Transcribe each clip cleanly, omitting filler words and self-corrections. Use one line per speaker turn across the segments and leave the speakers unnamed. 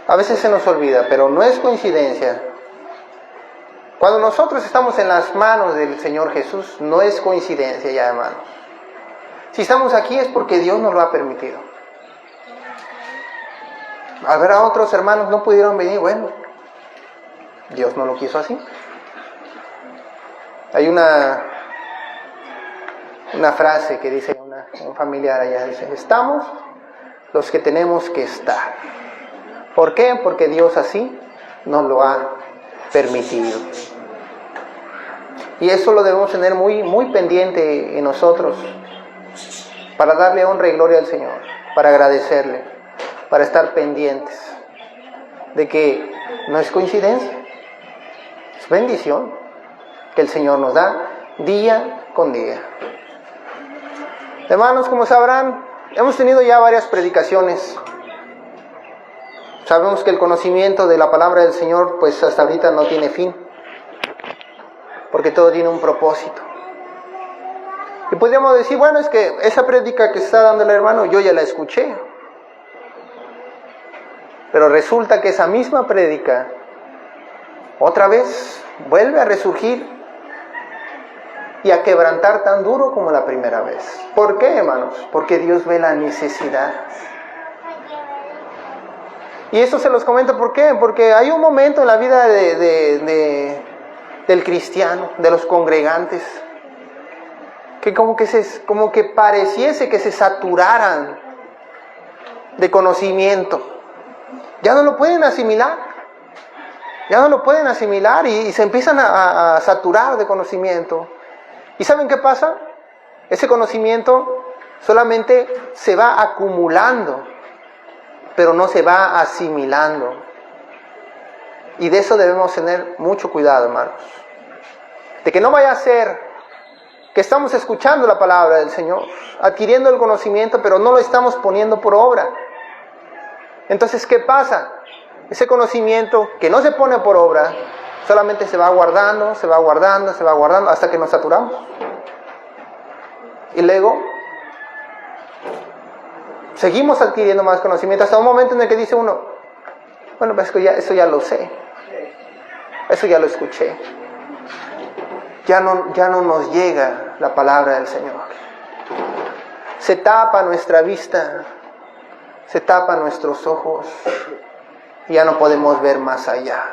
A veces se nos olvida, pero no es coincidencia. Cuando nosotros estamos en las manos del Señor Jesús, no es coincidencia ya, hermanos. Si estamos aquí es porque Dios nos lo ha permitido. Al ver a otros hermanos no pudieron venir, bueno, Dios no lo quiso así. Hay una frase que dice un familiar allá, dice, estamos los que tenemos que estar. ¿Por qué? Porque Dios así nos lo ha permitido. Y eso lo debemos tener muy, muy pendiente en nosotros, para darle honra y gloria al Señor, para agradecerle, para estar pendientes de que no es coincidencia, es bendición que el Señor nos da día con día. Hermanos, como sabrán, hemos tenido ya varias predicaciones. Sabemos que el conocimiento de la palabra del Señor, pues hasta ahorita no tiene fin, porque todo tiene un propósito. Y podríamos decir, bueno, es que esa prédica que está dando el hermano, yo ya la escuché. Pero resulta que esa misma prédica, otra vez, vuelve a resurgir y a quebrantar tan duro como la primera vez. ¿Por qué, hermanos? Porque Dios ve la necesidad. Y eso se los comento, ¿por qué? Porque hay un momento en la vida del cristiano, de los congregantes, que como que pareciese que se saturaran de conocimiento. Ya no lo pueden asimilar. Ya no lo pueden asimilar y se empiezan a saturar de conocimiento. ¿Y saben qué pasa? Ese conocimiento solamente se va acumulando, pero no se va asimilando. Y de eso debemos tener mucho cuidado, hermanos. De que no vaya a ser que estamos escuchando la palabra del Señor, adquiriendo el conocimiento, pero no lo estamos poniendo por obra. Entonces, ¿qué pasa? Ese conocimiento que no se pone por obra, solamente se va guardando, se va guardando, se va guardando, hasta que nos saturamos. Y luego, seguimos adquiriendo más conocimiento, hasta un momento en el que dice uno, bueno, pues eso ya lo sé, eso ya lo escuché. Ya no nos llega la palabra del Señor. Se tapa nuestra vista, se tapan nuestros ojos, y ya no podemos ver más allá.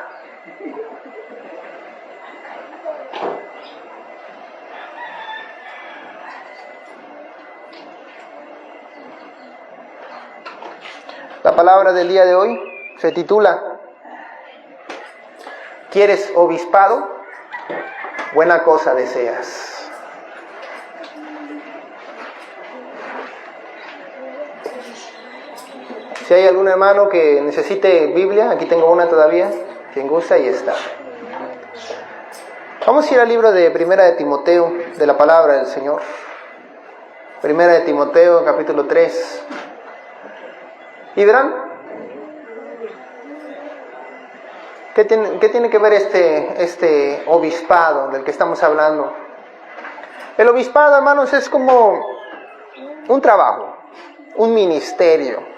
La palabra del día de hoy se titula ¿Quieres obispado? Buena cosa deseas. Si hay algún hermano que necesite Biblia, aquí tengo una todavía, quien gusta, y está. Vamos a ir al libro de Primera de Timoteo, de la palabra del Señor. Primera de Timoteo, capítulo 3. Y verán, ¿qué tiene que ver este obispado del que estamos hablando? El obispado, hermanos, es como un trabajo, un ministerio.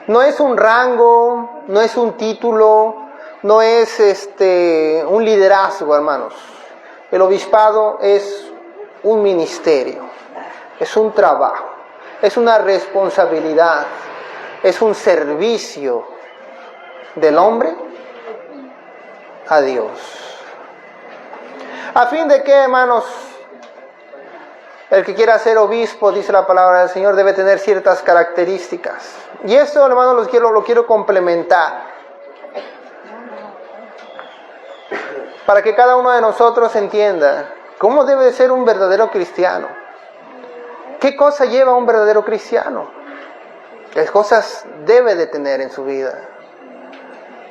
No es un rango, no es un título, no es un liderazgo, hermanos. El obispado es un ministerio, es un trabajo, es una responsabilidad, es un servicio del hombre a Dios. ¿A fin de qué, hermanos? El que quiera ser obispo, dice la palabra del Señor, debe tener ciertas características. Y esto, hermanos, lo quiero complementar, para que cada uno de nosotros entienda cómo debe de ser un verdadero cristiano. ¿Qué cosa lleva un verdadero cristiano? ¿Qué cosas debe de tener en su vida?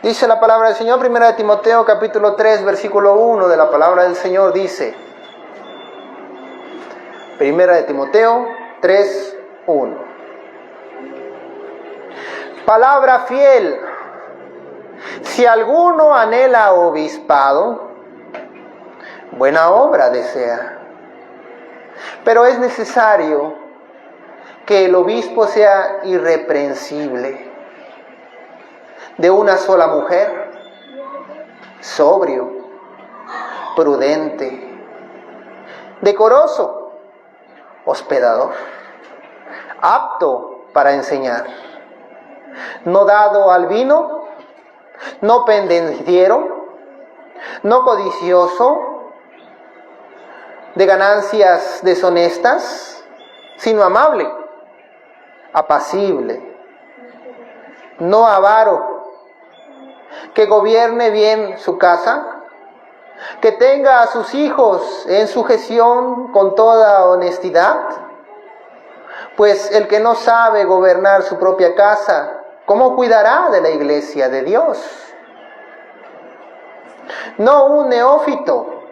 Dice la palabra del Señor, Primera de Timoteo, capítulo 3, versículo 1 de la palabra del Señor, dice, Primera de Timoteo 3, 1. Palabra fiel. Si alguno anhela obispado, buena obra desea. Pero es necesario que el obispo sea irreprensible, de una sola mujer, sobrio, prudente, decoroso, hospedador, apto para enseñar, no dado al vino, no pendenciero, no codicioso de ganancias deshonestas, sino amable, apacible, no avaro, que gobierne bien su casa, que tenga a sus hijos en sujeción con toda honestidad, pues el que no sabe gobernar su propia casa, ¿cómo cuidará de la iglesia de Dios? No un neófito,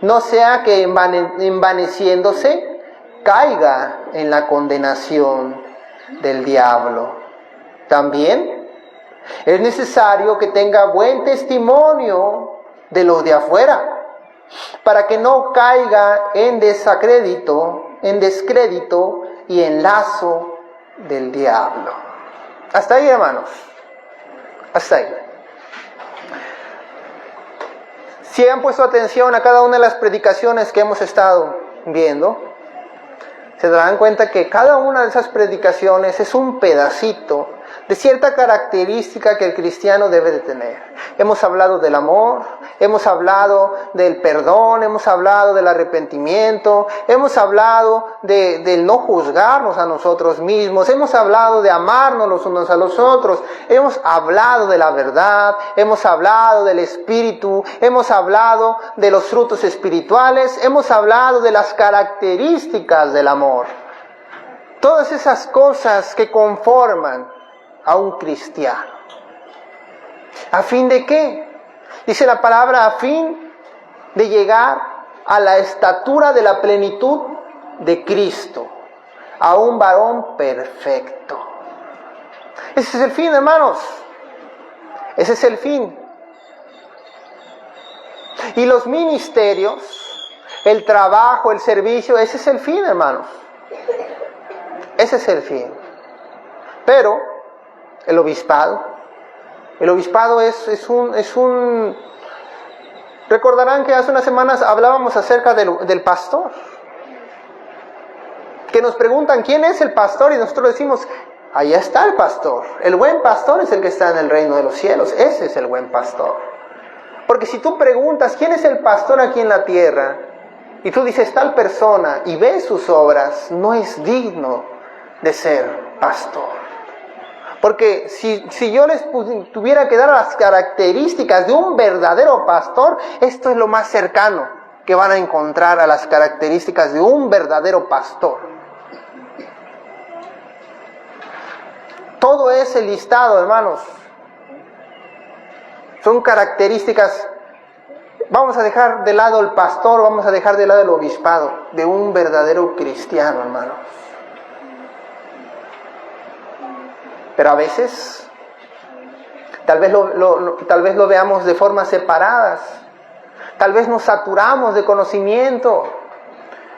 no sea que envaneciéndose caiga en la condenación del diablo. También es necesario que tenga buen testimonio de los de afuera, para que no caiga en descrédito y en lazo del diablo. Hasta ahí, hermanos. Hasta ahí. Si han puesto atención a cada una de las predicaciones que hemos estado viendo, se darán cuenta que cada una de esas predicaciones es un pedacito de cierta característica que el cristiano debe de tener. Hemos hablado del amor, hemos hablado del perdón, hemos hablado del arrepentimiento, hemos hablado del no juzgarnos a nosotros mismos, hemos hablado de amarnos los unos a los otros, hemos hablado de la verdad, hemos hablado del espíritu, hemos hablado de los frutos espirituales, hemos hablado de las características del amor. Todas esas cosas que conforman a un cristiano. ¿A fin de qué? Dice la palabra, a fin de llegar a la estatura de la plenitud de Cristo, a un varón perfecto. Ese es el fin, hermanos. Ese es el fin. Y los ministerios, el trabajo, el servicio, ese es el fin, hermanos. Ese es el fin. Pero el obispado es un... Recordarán que hace unas semanas hablábamos acerca del pastor. Que nos preguntan, ¿quién es el pastor? Y nosotros decimos, allá está el pastor. El buen pastor es el que está en el reino de los cielos. Ese es el buen pastor. Porque si tú preguntas, ¿quién es el pastor aquí en la tierra? Y tú dices, tal persona, y ves sus obras, no es digno de ser pastor. Porque si yo les tuviera que dar las características de un verdadero pastor, esto es lo más cercano que van a encontrar a las características de un verdadero pastor. Todo ese listado, hermanos, son características. Vamos a dejar de lado el pastor, vamos a dejar de lado el obispado, de un verdadero cristiano, hermanos. Pero a veces, tal vez lo veamos de formas separadas. Tal vez nos saturamos de conocimiento.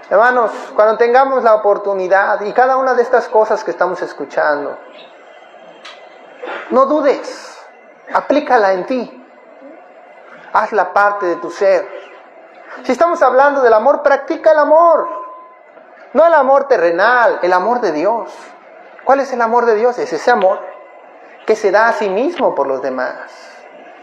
Hermanos, cuando tengamos la oportunidad, y cada una de estas cosas que estamos escuchando, no dudes, aplícala en ti. Hazla parte de tu ser. Si estamos hablando del amor, practica el amor. No el amor terrenal, el amor de Dios. ¿Cuál es el amor de Dios? Es ese amor que se da a sí mismo por los demás,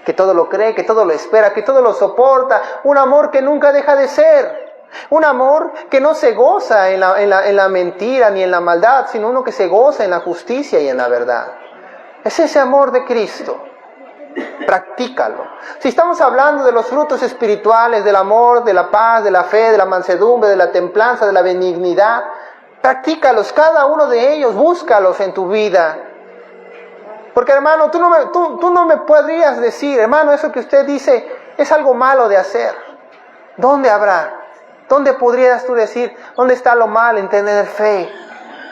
que todo lo cree, que todo lo espera, que todo lo soporta, un amor que nunca deja de ser, un amor que no se goza en la mentira ni en la maldad, sino uno que se goza en la justicia y en la verdad. Es ese amor de Cristo. Practícalo. Si estamos hablando de los frutos espirituales, del amor, de la paz, de la fe, de la mansedumbre, de la templanza, de la benignidad, practícalos, cada uno de ellos, búscalos en tu vida. Porque hermano, tú no me podrías decir, hermano, eso que usted dice es algo malo de hacer. ¿Dónde habrá? ¿Dónde podrías tú decir, dónde está lo malo en tener fe?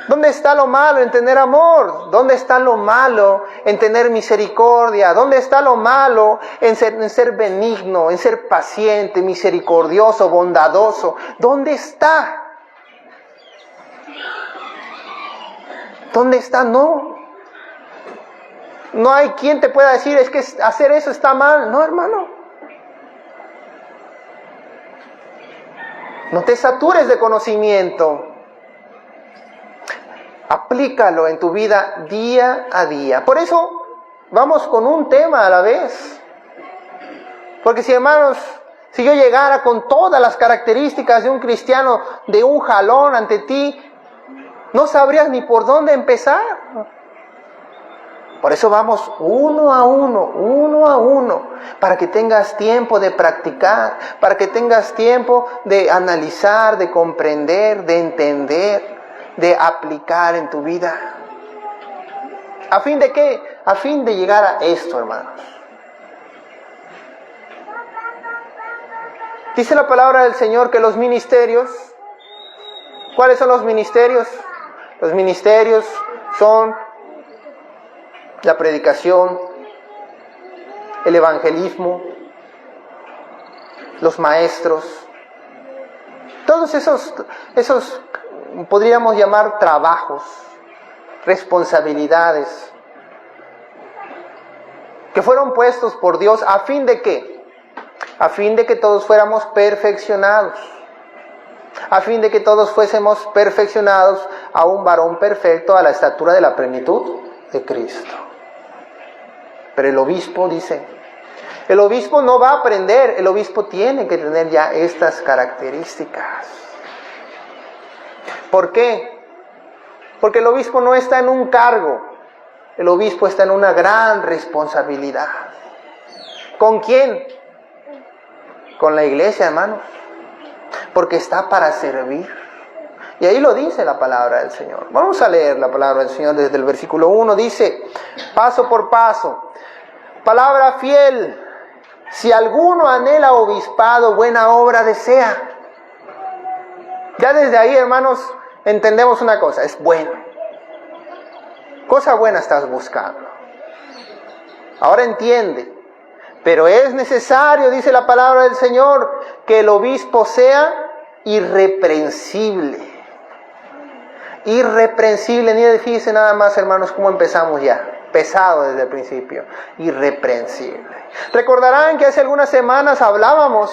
¿Dónde está lo malo en tener amor? ¿Dónde está lo malo en tener misericordia? ¿Dónde está lo malo en ser benigno, en ser paciente, misericordioso, bondadoso? ¿Dónde está? ¿Dónde está? No. No hay quien te pueda decir, es que hacer eso está mal. No, hermano. No te satures de conocimiento. Aplícalo en tu vida día a día. Por eso vamos con un tema a la vez. Porque si, hermanos, si yo llegara con todas las características de un cristiano de un jalón ante ti, no sabrías ni por dónde empezar. Por eso vamos uno a uno, para que tengas tiempo de practicar, para que tengas tiempo de analizar, de comprender, de entender, de aplicar en tu vida. ¿A fin de qué? A fin de llegar a esto, hermanos. Dice la palabra del Señor que los ministerios, ¿cuáles son los ministerios? Los ministerios son la predicación, el evangelismo, los maestros, todos esos podríamos llamar trabajos, responsabilidades, que fueron puestos por Dios a fin de ¿qué? A fin de que todos fuéramos perfeccionados, a fin de que todos fuésemos perfeccionados a un varón perfecto a la estatura de la plenitud de Cristo. Pero el obispo dice, el obispo no va a aprender, el obispo tiene que tener ya estas características. ¿Por qué? Porque el obispo no está en un cargo, el obispo está en una gran responsabilidad. ¿Con quién? Con la iglesia, hermanos, porque está para servir. Y ahí lo dice la palabra del Señor. Vamos a leer la palabra del Señor desde el versículo 1. Dice, paso por paso, palabra fiel, si alguno anhela obispado, buena obra desea. Ya desde ahí, hermanos, entendemos una cosa, es bueno. Cosa buena estás buscando. Ahora entiende. Pero es necesario, dice la palabra del Señor, que el obispo sea irreprensible. Irreprensible, ni fíjense nada más, hermanos, cómo empezamos ya. Pesado desde el principio. Irreprensible. Recordarán que hace algunas semanas hablábamos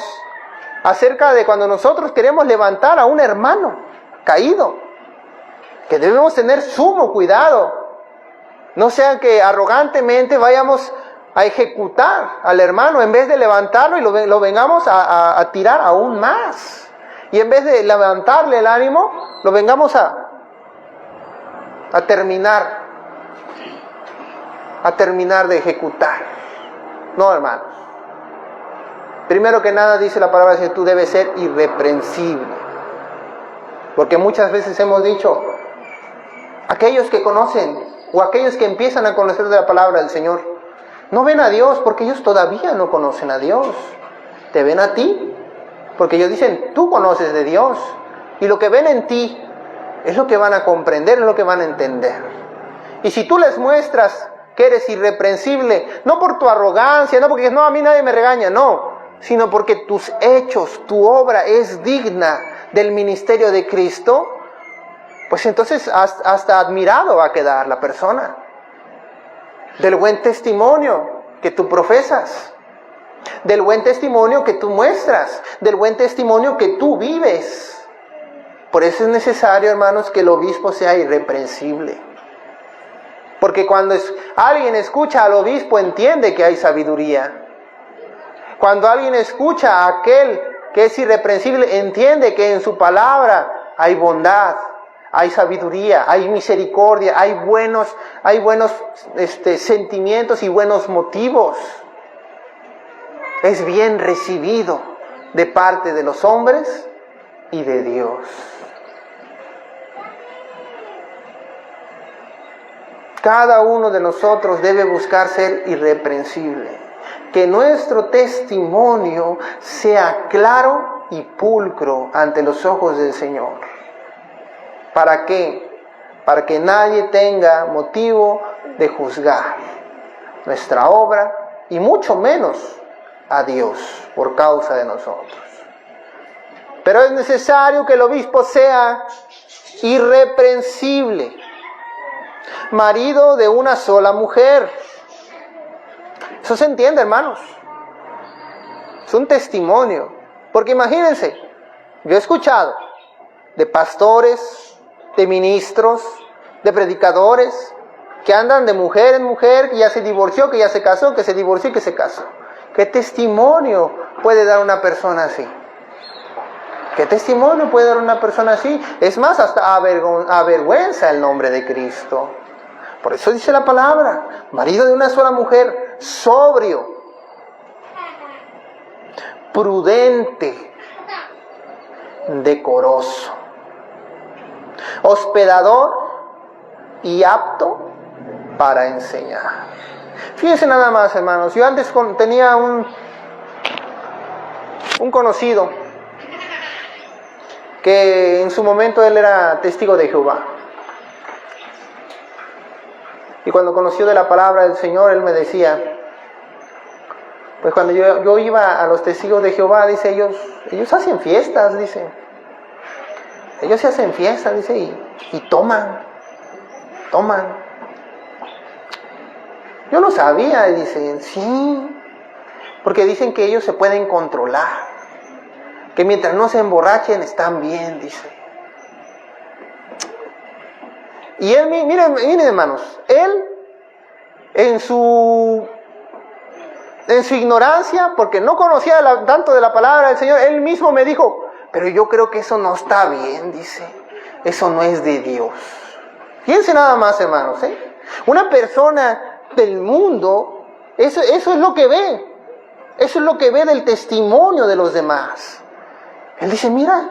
acerca de cuando nosotros queremos levantar a un hermano caído, que debemos tener sumo cuidado. No sea que arrogantemente vayamos a ejecutar al hermano en vez de levantarlo y lo vengamos a tirar aún más. Y en vez de levantarle el ánimo, lo vengamos a terminar de ejecutar. No, hermanos. Primero que nada dice la palabra del Señor, tú debes ser irreprensible. Porque muchas veces hemos dicho, aquellos que conocen o aquellos que empiezan a conocer de la palabra del Señor, no ven a Dios porque ellos todavía no conocen a Dios. Te ven a ti porque ellos dicen, tú conoces de Dios. Y lo que ven en ti es lo que van a comprender, es lo que van a entender. Y si tú les muestras que eres irreprensible, no por tu arrogancia, no porque no, a mí nadie me regaña, no, sino porque tus hechos, tu obra es digna del ministerio de Cristo, pues entonces hasta admirado va a quedar la persona. Del buen testimonio que tú profesas, del buen testimonio que tú muestras, del buen testimonio que tú vives. Por eso es necesario, hermanos, que el obispo sea irreprensible. Porque cuando alguien escucha al obispo, entiende que hay sabiduría. Cuando alguien escucha a aquel que es irreprensible, entiende que en su palabra hay bondad, hay sabiduría, hay misericordia, hay buenos sentimientos y buenos motivos. Es bien recibido de parte de los hombres y de Dios. Cada uno de nosotros debe buscar ser irreprensible. Que nuestro testimonio sea claro y pulcro ante los ojos del Señor. ¿Para qué? Para que nadie tenga motivo de juzgar nuestra obra y mucho menos a Dios por causa de nosotros. Pero es necesario que el obispo sea irreprensible, marido de una sola mujer, Eso se entiende, hermanos. Es un testimonio. Porque imagínense, yo he escuchado de pastores, de ministros, de predicadores, que andan de mujer en mujer, que ya se divorció, que ya se casó, que se divorció y que se casó. ¿Qué testimonio puede dar una persona así? ¿Qué testimonio puede dar una persona así? Es más, hasta avergüenza el nombre de Cristo. Por eso dice la palabra, marido de una sola mujer, sobrio, prudente, decoroso, hospedador y apto para enseñar. Fíjense nada más, hermanos. Yo antes tenía un conocido que en su momento él era testigo de Jehová. Y cuando conoció de la palabra del Señor, él me decía, pues cuando yo iba a los testigos de Jehová, dice, ellos hacen fiestas, dice. Ellos se hacen fiestas, dice, y toman. Yo no sabía, y dice, sí, porque dicen que ellos se pueden controlar, que mientras no se emborrachen están bien, dice. Y él, miren hermanos, él en su ignorancia, porque no conocía tanto de la palabra del Señor, él mismo me dijo, pero yo creo que eso no está bien, dice, eso no es de Dios. Fíjense nada más, hermanos, una persona del mundo, eso es lo que ve, eso es lo que ve del testimonio de los demás. Él dice, mira,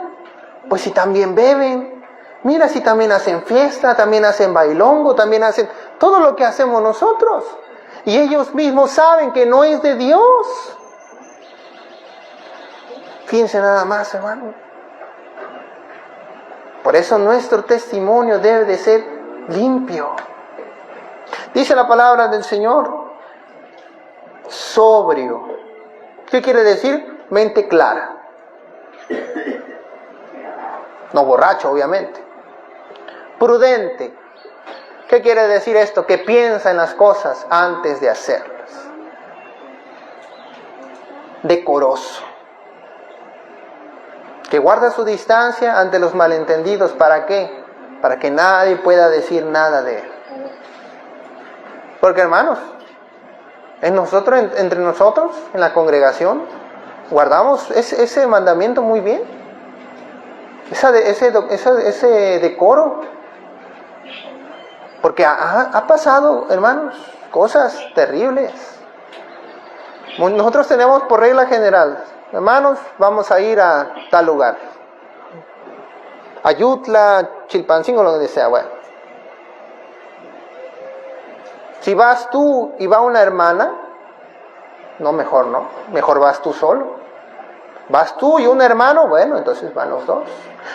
pues si también beben, mira si también hacen fiesta, también hacen bailongo, también hacen todo lo que hacemos nosotros. Y ellos mismos saben que no es de Dios. Fíjense nada más, hermano. Por eso nuestro testimonio debe de ser limpio. Dice la palabra del Señor, sobrio. ¿Qué quiere decir? Mente clara. No borracho, obviamente. Prudente. ¿Qué quiere decir esto? Que piensa en las cosas antes de hacerlas. Decoroso. Que guarda su distancia ante los malentendidos. ¿Para qué? Para que nadie pueda decir nada de él. Porque, hermanos, entre nosotros, en la congregación, guardamos ese mandamiento muy bien. Ese decoro. Porque ha pasado, hermanos, cosas terribles. Nosotros tenemos por regla general, hermanos, vamos a ir a tal lugar. Ayutla, Chilpancingo, lo que sea, bueno. Si vas tú y va una hermana, mejor vas tú solo. Vas tú y un hermano, bueno, entonces van los dos.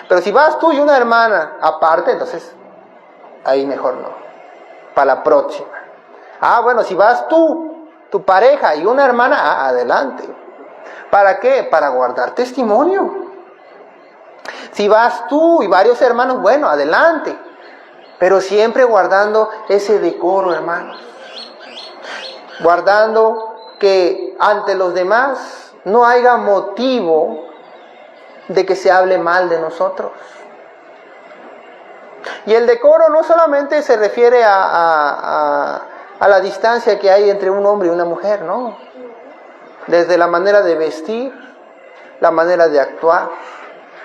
Pero si vas tú y una hermana aparte, entonces ahí mejor no. Para la próxima. Bueno, si vas tú, tu pareja y una hermana, adelante. ¿Para qué? Para guardar testimonio. Si vas tú y varios hermanos, bueno, adelante. Pero siempre guardando ese decoro, hermanos. Guardando que ante los demás no haya motivo de que se hable mal de nosotros. Y el decoro no solamente se refiere a la distancia que hay entre un hombre y una mujer, no. Desde la manera de vestir, la manera de actuar,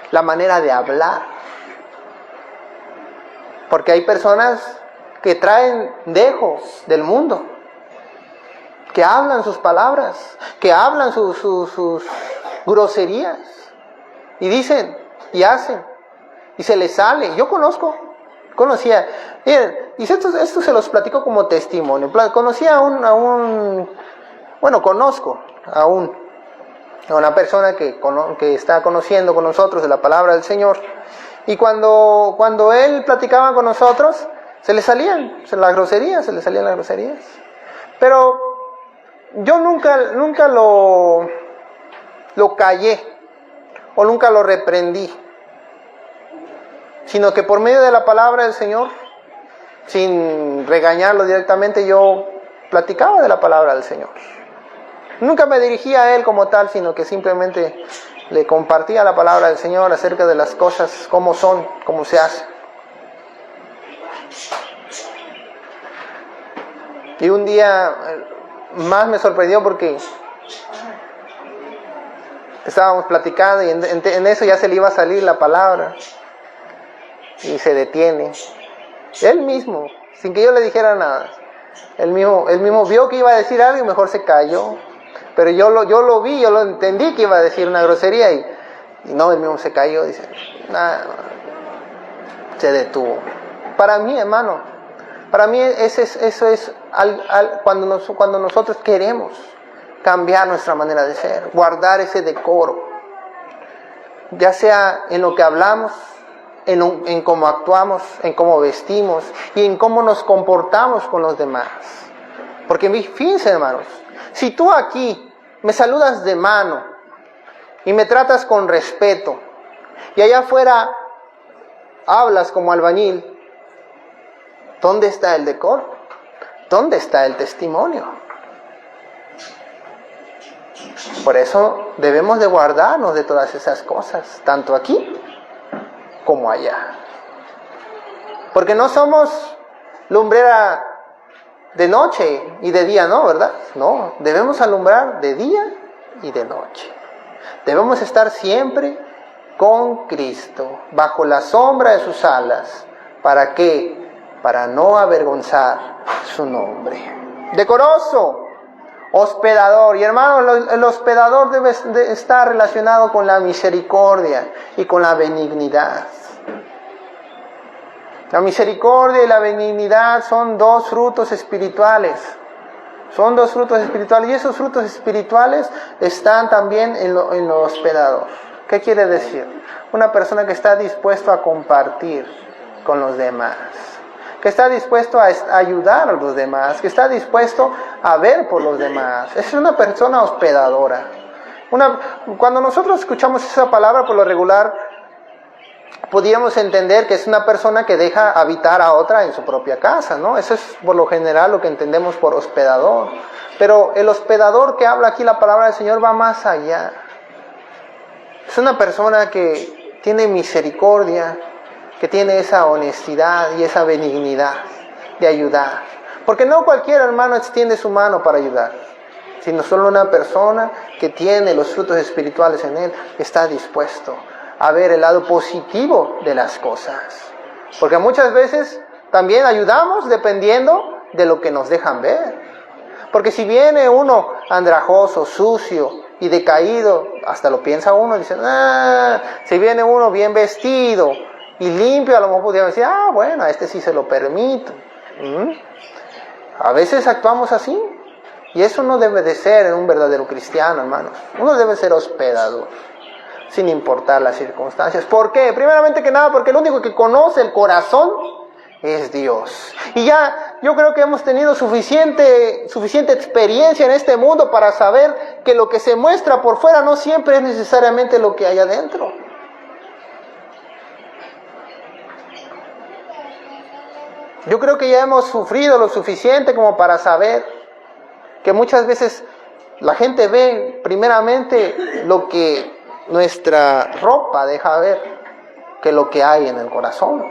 la manera de hablar. Porque hay personas que traen dejos del mundo, que hablan sus palabras, que hablan sus groserías, y dicen, y hacen, y se les sale. Yo conocía, miren, y esto se los platico como testimonio. Conozco a una persona que está conociendo con nosotros de la palabra del Señor. Y cuando él platicaba con nosotros, se le salían las groserías. Pero yo nunca lo callé o nunca lo reprendí, sino que por medio de la palabra del Señor, sin regañarlo directamente, yo platicaba de la palabra del Señor. Nunca me dirigía a él como tal, sino que simplemente le compartía la palabra del Señor acerca de las cosas, cómo son, cómo se hacen. Y un día más me sorprendió porque estábamos platicando y en eso ya se le iba a salir la palabra. Y se detiene. Él mismo, sin que yo le dijera nada. Él mismo vio que iba a decir algo y mejor se calló. Pero yo lo vi, yo lo entendí que iba a decir una grosería y no, él mismo se cayó. Dice, nada, se detuvo. Para mí, hermano, para mí eso es cuando nosotros queremos cambiar nuestra manera de ser, guardar ese decoro, ya sea en lo que hablamos, en cómo actuamos, en cómo vestimos y en cómo nos comportamos con los demás. Porque fíjense, hermanos, si tú aquí me saludas de mano y me tratas con respeto y allá afuera hablas como albañil, ¿dónde está el decoro? ¿Dónde está el testimonio? Por eso debemos de guardarnos de todas esas cosas, tanto aquí como allá. Porque no somos lumbrera de noche y de día, ¿no? ¿Verdad? No, debemos alumbrar de día y de noche. Debemos estar siempre con Cristo, bajo la sombra de sus alas. ¿Para qué? Para no avergonzar su nombre. Decoroso, hospedador. Y hermano, el hospedador debe de estar relacionado con la misericordia y con la benignidad. La misericordia y la benignidad son dos frutos espirituales. Son dos frutos espirituales. Y esos frutos espirituales están también en lo hospedador. ¿Qué quiere decir? Una persona que está dispuesto a compartir con los demás, que está dispuesto a ayudar a los demás, que está dispuesto a ver por los demás. Es una persona hospedadora. Cuando nosotros escuchamos esa palabra, por lo regular, podríamos entender que es una persona que deja habitar a otra en su propia casa, ¿no? Eso es por lo general lo que entendemos por hospedador. Pero el hospedador que habla aquí la palabra del Señor va más allá. Es una persona que tiene misericordia, que tiene esa honestidad y esa benignidad de ayudar. Porque no cualquier hermano extiende su mano para ayudar, sino solo una persona que tiene los frutos espirituales en él, está dispuesto a ver el lado positivo de las cosas. Porque muchas veces también ayudamos dependiendo de lo que nos dejan ver. Porque si viene uno andrajoso, sucio y decaído, hasta lo piensa uno, dice, si viene uno bien vestido y limpio, a lo mejor podríamos decir, bueno, a este sí se lo permito. A veces actuamos así, y eso no debe de ser en un verdadero cristiano, hermanos. Uno debe ser hospedador, sin importar las circunstancias. ¿Por qué? Primeramente que nada, porque el único que conoce el corazón es Dios. Y ya yo creo que hemos tenido suficiente experiencia en este mundo para saber que lo que se muestra por fuera no siempre es necesariamente lo que hay adentro. Yo creo que ya hemos sufrido lo suficiente como para saber que muchas veces la gente ve primeramente lo que nuestra ropa deja ver, que lo que hay en el corazón.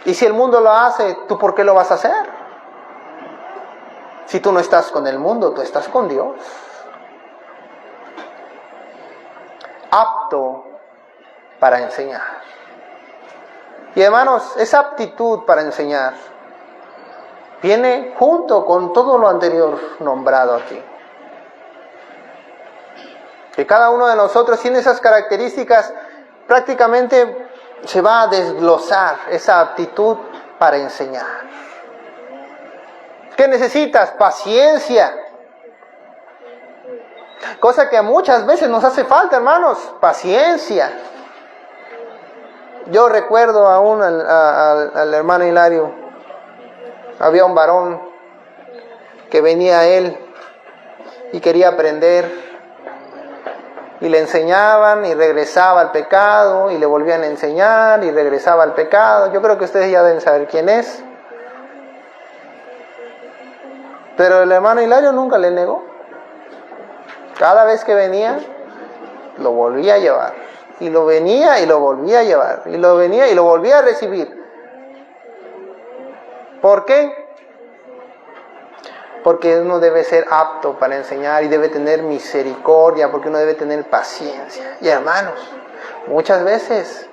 Y si el mundo lo hace, ¿tú por qué lo vas a hacer? Si tú no estás con el mundo, tú estás con Dios. Apto para enseñar. Y hermanos, esa aptitud para enseñar viene junto con todo lo anterior nombrado aquí. Que cada uno de nosotros tiene esas características, prácticamente se va a desglosar esa aptitud para enseñar. ¿Qué necesitas? Paciencia. Cosa que muchas veces nos hace falta, hermanos, paciencia. Yo recuerdo aún al hermano Hilario, había un varón que venía a él y quería aprender, y le enseñaban y regresaba al pecado, y le volvían a enseñar y regresaba al pecado. Yo creo que ustedes ya deben saber quién es. Pero el hermano Hilario nunca le negó. Cada vez que venía, lo volvía a llevar. Y lo venía y lo volvía a llevar. Y lo venía y lo volvía a recibir. ¿Por qué? Porque uno debe ser apto para enseñar y debe tener misericordia, porque uno debe tener paciencia. Y hermanos, muchas veces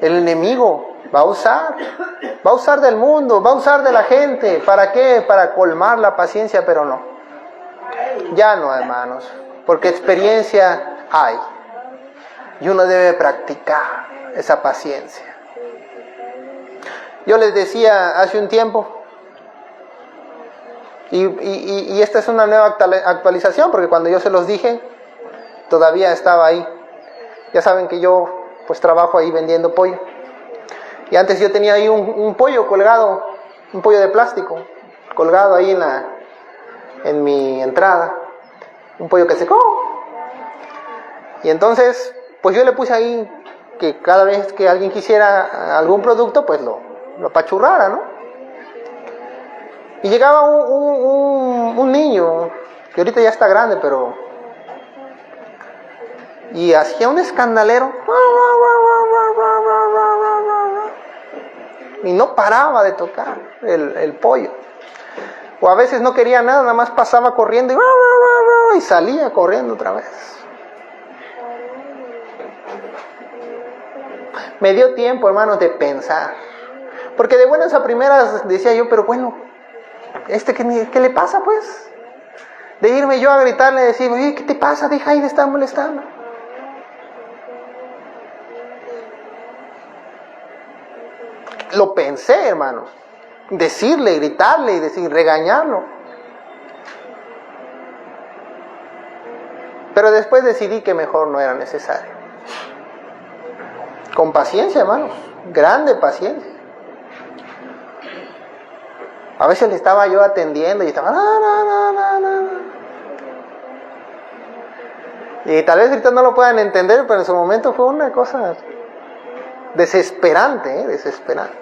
el enemigo va a usar del mundo, va a usar de la gente. ¿Para qué? Para colmar la paciencia, pero no. Ya no, hermanos, porque experiencia hay. Y uno debe practicar esa paciencia. Yo les decía hace un tiempo, y esta es una nueva actualización, porque cuando yo se los dije, todavía estaba ahí. Ya saben que yo pues trabajo ahí vendiendo pollo. Y antes yo tenía ahí un pollo colgado, un pollo de plástico, colgado ahí en mi entrada. Un pollo que secó. Y entonces, pues yo le puse ahí que cada vez que alguien quisiera algún producto, pues lo apachurrara, ¿no? Y llegaba un niño, que ahorita ya está grande, pero... Y hacía un escandalero. Y no paraba de tocar el pollo. O a veces no quería nada más pasaba corriendo y salía corriendo otra vez. Me dio tiempo, hermanos, de pensar. Porque de buenas a primeras decía yo, pero bueno, ¿qué le pasa pues? De irme yo a gritarle y decir, oye, ¿qué te pasa? Deja ahí de estar molestando. Lo pensé, hermanos. Decirle, gritarle y decir, regañarlo. Pero después decidí que mejor no era necesario. Con paciencia, hermanos. Grande paciencia. A veces le estaba yo atendiendo y estaba... Y tal vez ahorita no lo puedan entender, pero en su momento fue una cosa desesperante, desesperante.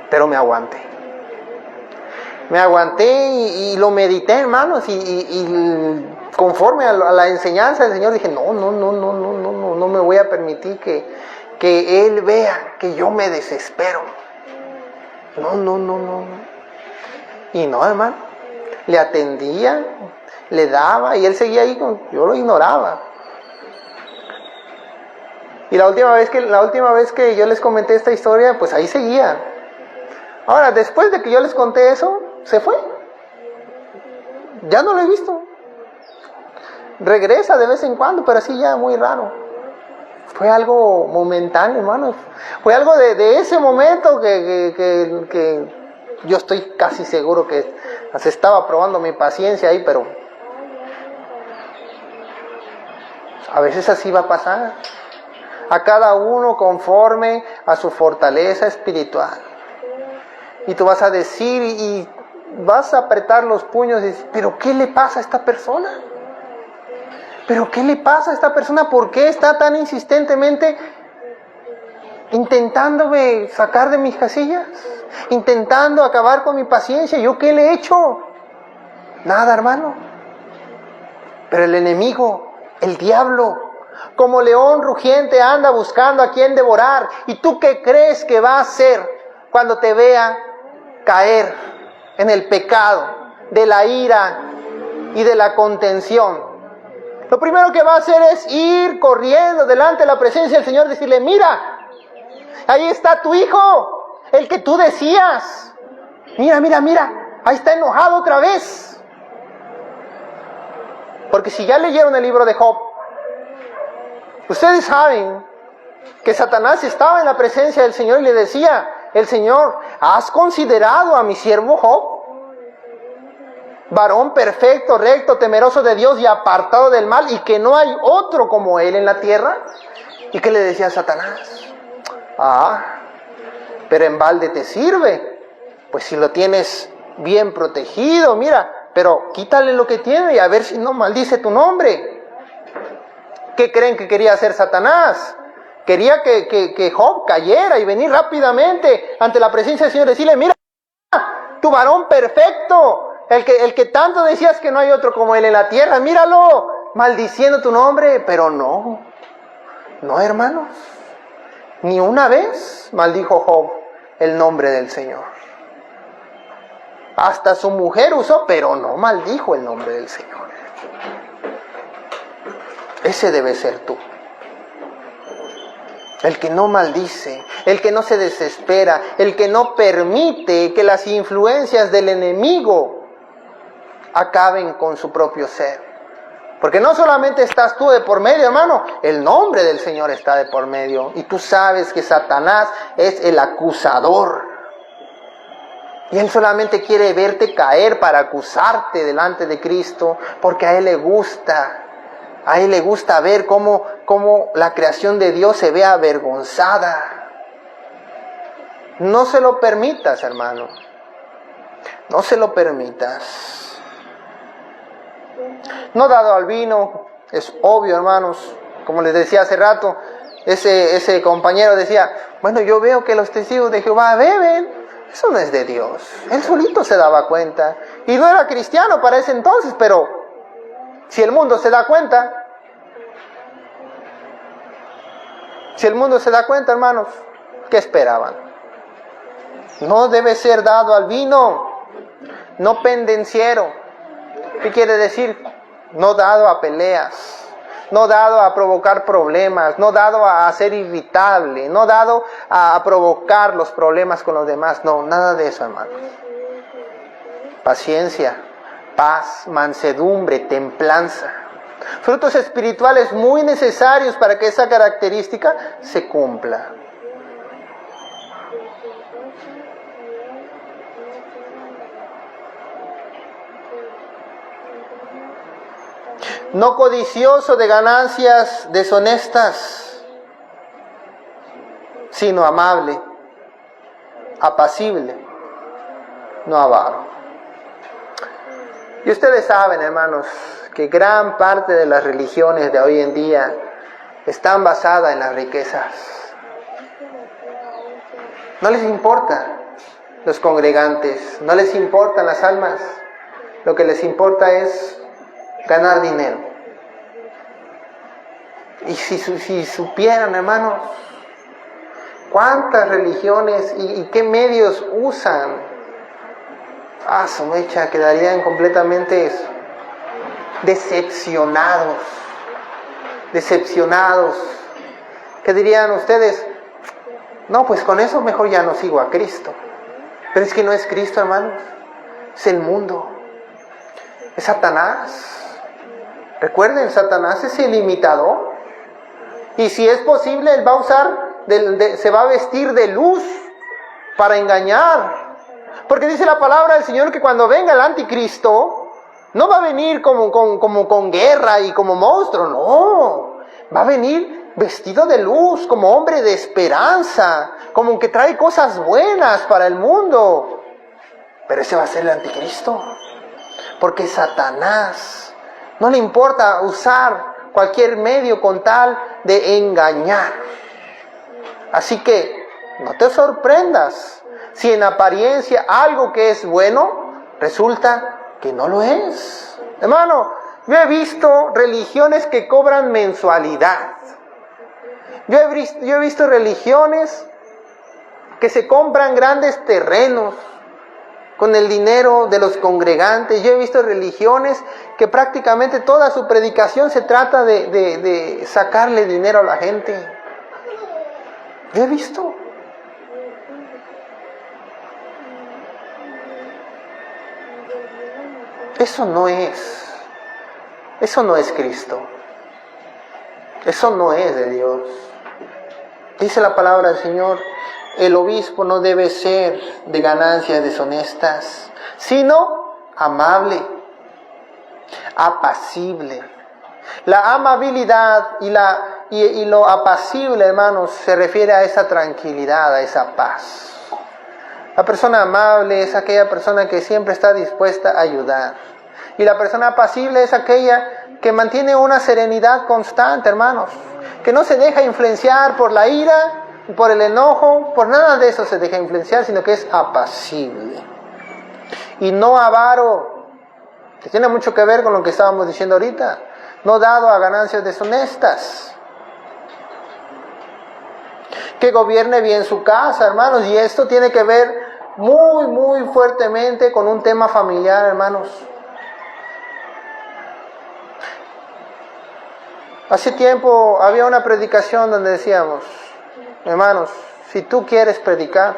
Pero me aguanté. Me aguanté y lo medité, hermanos, y conforme a la enseñanza del Señor dije, no me voy a permitir que Él vea que yo me desespero. No. Y no, hermano, le atendía, le daba y él seguía ahí, yo lo ignoraba. Y la última vez que yo les comenté esta historia, pues ahí seguía. Ahora, después de que yo les conté eso, se fue. Ya no lo he visto. Regresa de vez en cuando, pero así ya muy raro. Fue algo momentáneo, hermano. Fue algo de ese momento que yo estoy casi seguro que se estaba probando mi paciencia ahí, pero a veces así va a pasar. A cada uno conforme a su fortaleza espiritual. Y tú vas a decir y vas a apretar los puños y decir, ¿pero qué le pasa a esta persona? ¿Pero qué le pasa a esta persona? ¿Por qué está tan insistentemente intentándome sacar de mis casillas? Intentando acabar con mi paciencia. ¿Yo qué le he hecho? Nada, hermano. Pero el enemigo, el diablo, como león rugiente anda buscando a quien devorar. ¿Y tú qué crees que va a hacer cuando te vea caer en el pecado de la ira y de la contención? Lo primero que va a hacer es ir corriendo delante de la presencia del Señor y decirle, mira, ahí está tu hijo, el que tú decías. Mira, ahí está enojado otra vez. Porque si ya leyeron el libro de Job, ustedes saben que Satanás estaba en la presencia del Señor y le decía, el Señor, ¿has considerado a mi siervo Job? Varón perfecto, recto, temeroso de Dios y apartado del mal, y que no hay otro como él en la tierra. ¿Y qué le decía a Satanás? Pero en balde te sirve, pues si lo tienes bien protegido, mira, pero quítale lo que tiene y a ver si no maldice tu nombre. ¿Qué creen que quería hacer Satanás? Quería que Job cayera y venir rápidamente ante la presencia del Señor y decirle, mira, tu varón perfecto, el que tanto decías que no hay otro como él en la tierra, míralo, maldiciendo tu nombre, pero no, hermanos, ni una vez maldijo Job el nombre del Señor. Hasta su mujer usó, pero no maldijo el nombre del Señor. Ese debe ser tú. El que no maldice, el que no se desespera, el que no permite que las influencias del enemigo acaben con su propio ser. Porque no solamente estás tú de por medio, hermano, el nombre del Señor está de por medio. Y tú sabes que Satanás es el acusador. Y él solamente quiere verte caer para acusarte delante de Cristo, porque a él le gusta. A él le gusta ver cómo la creación de Dios se ve avergonzada. No se lo permitas, hermano. No se lo permitas. No dado al vino, es obvio, hermanos. Como les decía hace rato, ese compañero decía, bueno, yo veo que los testigos de Jehová beben. Eso no es de Dios. Él solito se daba cuenta. Y no era cristiano para ese entonces, pero si el mundo se da cuenta, hermanos, ¿qué esperaban? No debe ser dado al vino, no pendenciero. ¿Qué quiere decir? No dado a peleas, no dado a provocar problemas, no dado a ser irritable, no dado a provocar los problemas con los demás. No, nada de eso, hermanos. Paciencia, paz, mansedumbre, templanza. Frutos espirituales muy necesarios para que esa característica se cumpla. No codicioso de ganancias deshonestas, sino amable, apacible, no avaro. Y ustedes saben, hermanos, que gran parte de las religiones de hoy en día están basadas en las riquezas. No les importa los congregantes, no les importan las almas. Lo que les importa es ganar dinero. Y si supieran, hermanos, cuántas religiones y qué medios usan, su mecha, quedarían completamente decepcionados. ¿Qué dirían ustedes? No, pues con eso mejor ya no sigo a Cristo. Pero es que no es Cristo, hermanos, es el mundo, es Satanás. Recuerden, Satanás es el imitador. Y si es posible, él va a usar, se va a vestir de luz para engañar. Porque dice la palabra del Señor que cuando venga el anticristo, no va a venir como con guerra y como monstruo, no. Va a venir vestido de luz, como hombre de esperanza, como que trae cosas buenas para el mundo. Pero ese va a ser el anticristo. Porque Satanás no le importa usar cualquier medio con tal de engañar. Así que no te sorprendas si en apariencia algo que es bueno resulta que no lo es. Hermano, yo he visto religiones que cobran mensualidad. Yo he visto religiones que se compran grandes terrenos con el dinero de los congregantes. Yo he visto religiones que prácticamente toda su predicación se trata de sacarle dinero a la gente. Yo he visto. Eso no es Cristo. Eso no es de Dios. Dice la palabra del Señor, el obispo no debe ser de ganancias deshonestas, sino amable, apacible. La amabilidad y lo apacible, hermanos, se refiere a esa tranquilidad, a esa paz. La persona amable es aquella persona que siempre está dispuesta a ayudar. Y la persona apacible es aquella que mantiene una serenidad constante, hermanos. Que no se deja influenciar por la ira, por el enojo, por nada de eso se deja influenciar, sino que es apacible. y no avaro, que tiene mucho que ver con lo que estábamos diciendo ahorita, no dado a ganancias deshonestas. Que gobierne bien su casa, hermanos, y esto tiene que ver muy, muy fuertemente con un tema familiar, hermanos. Hace tiempo había una predicación donde decíamos, hermanos, si tú quieres predicar,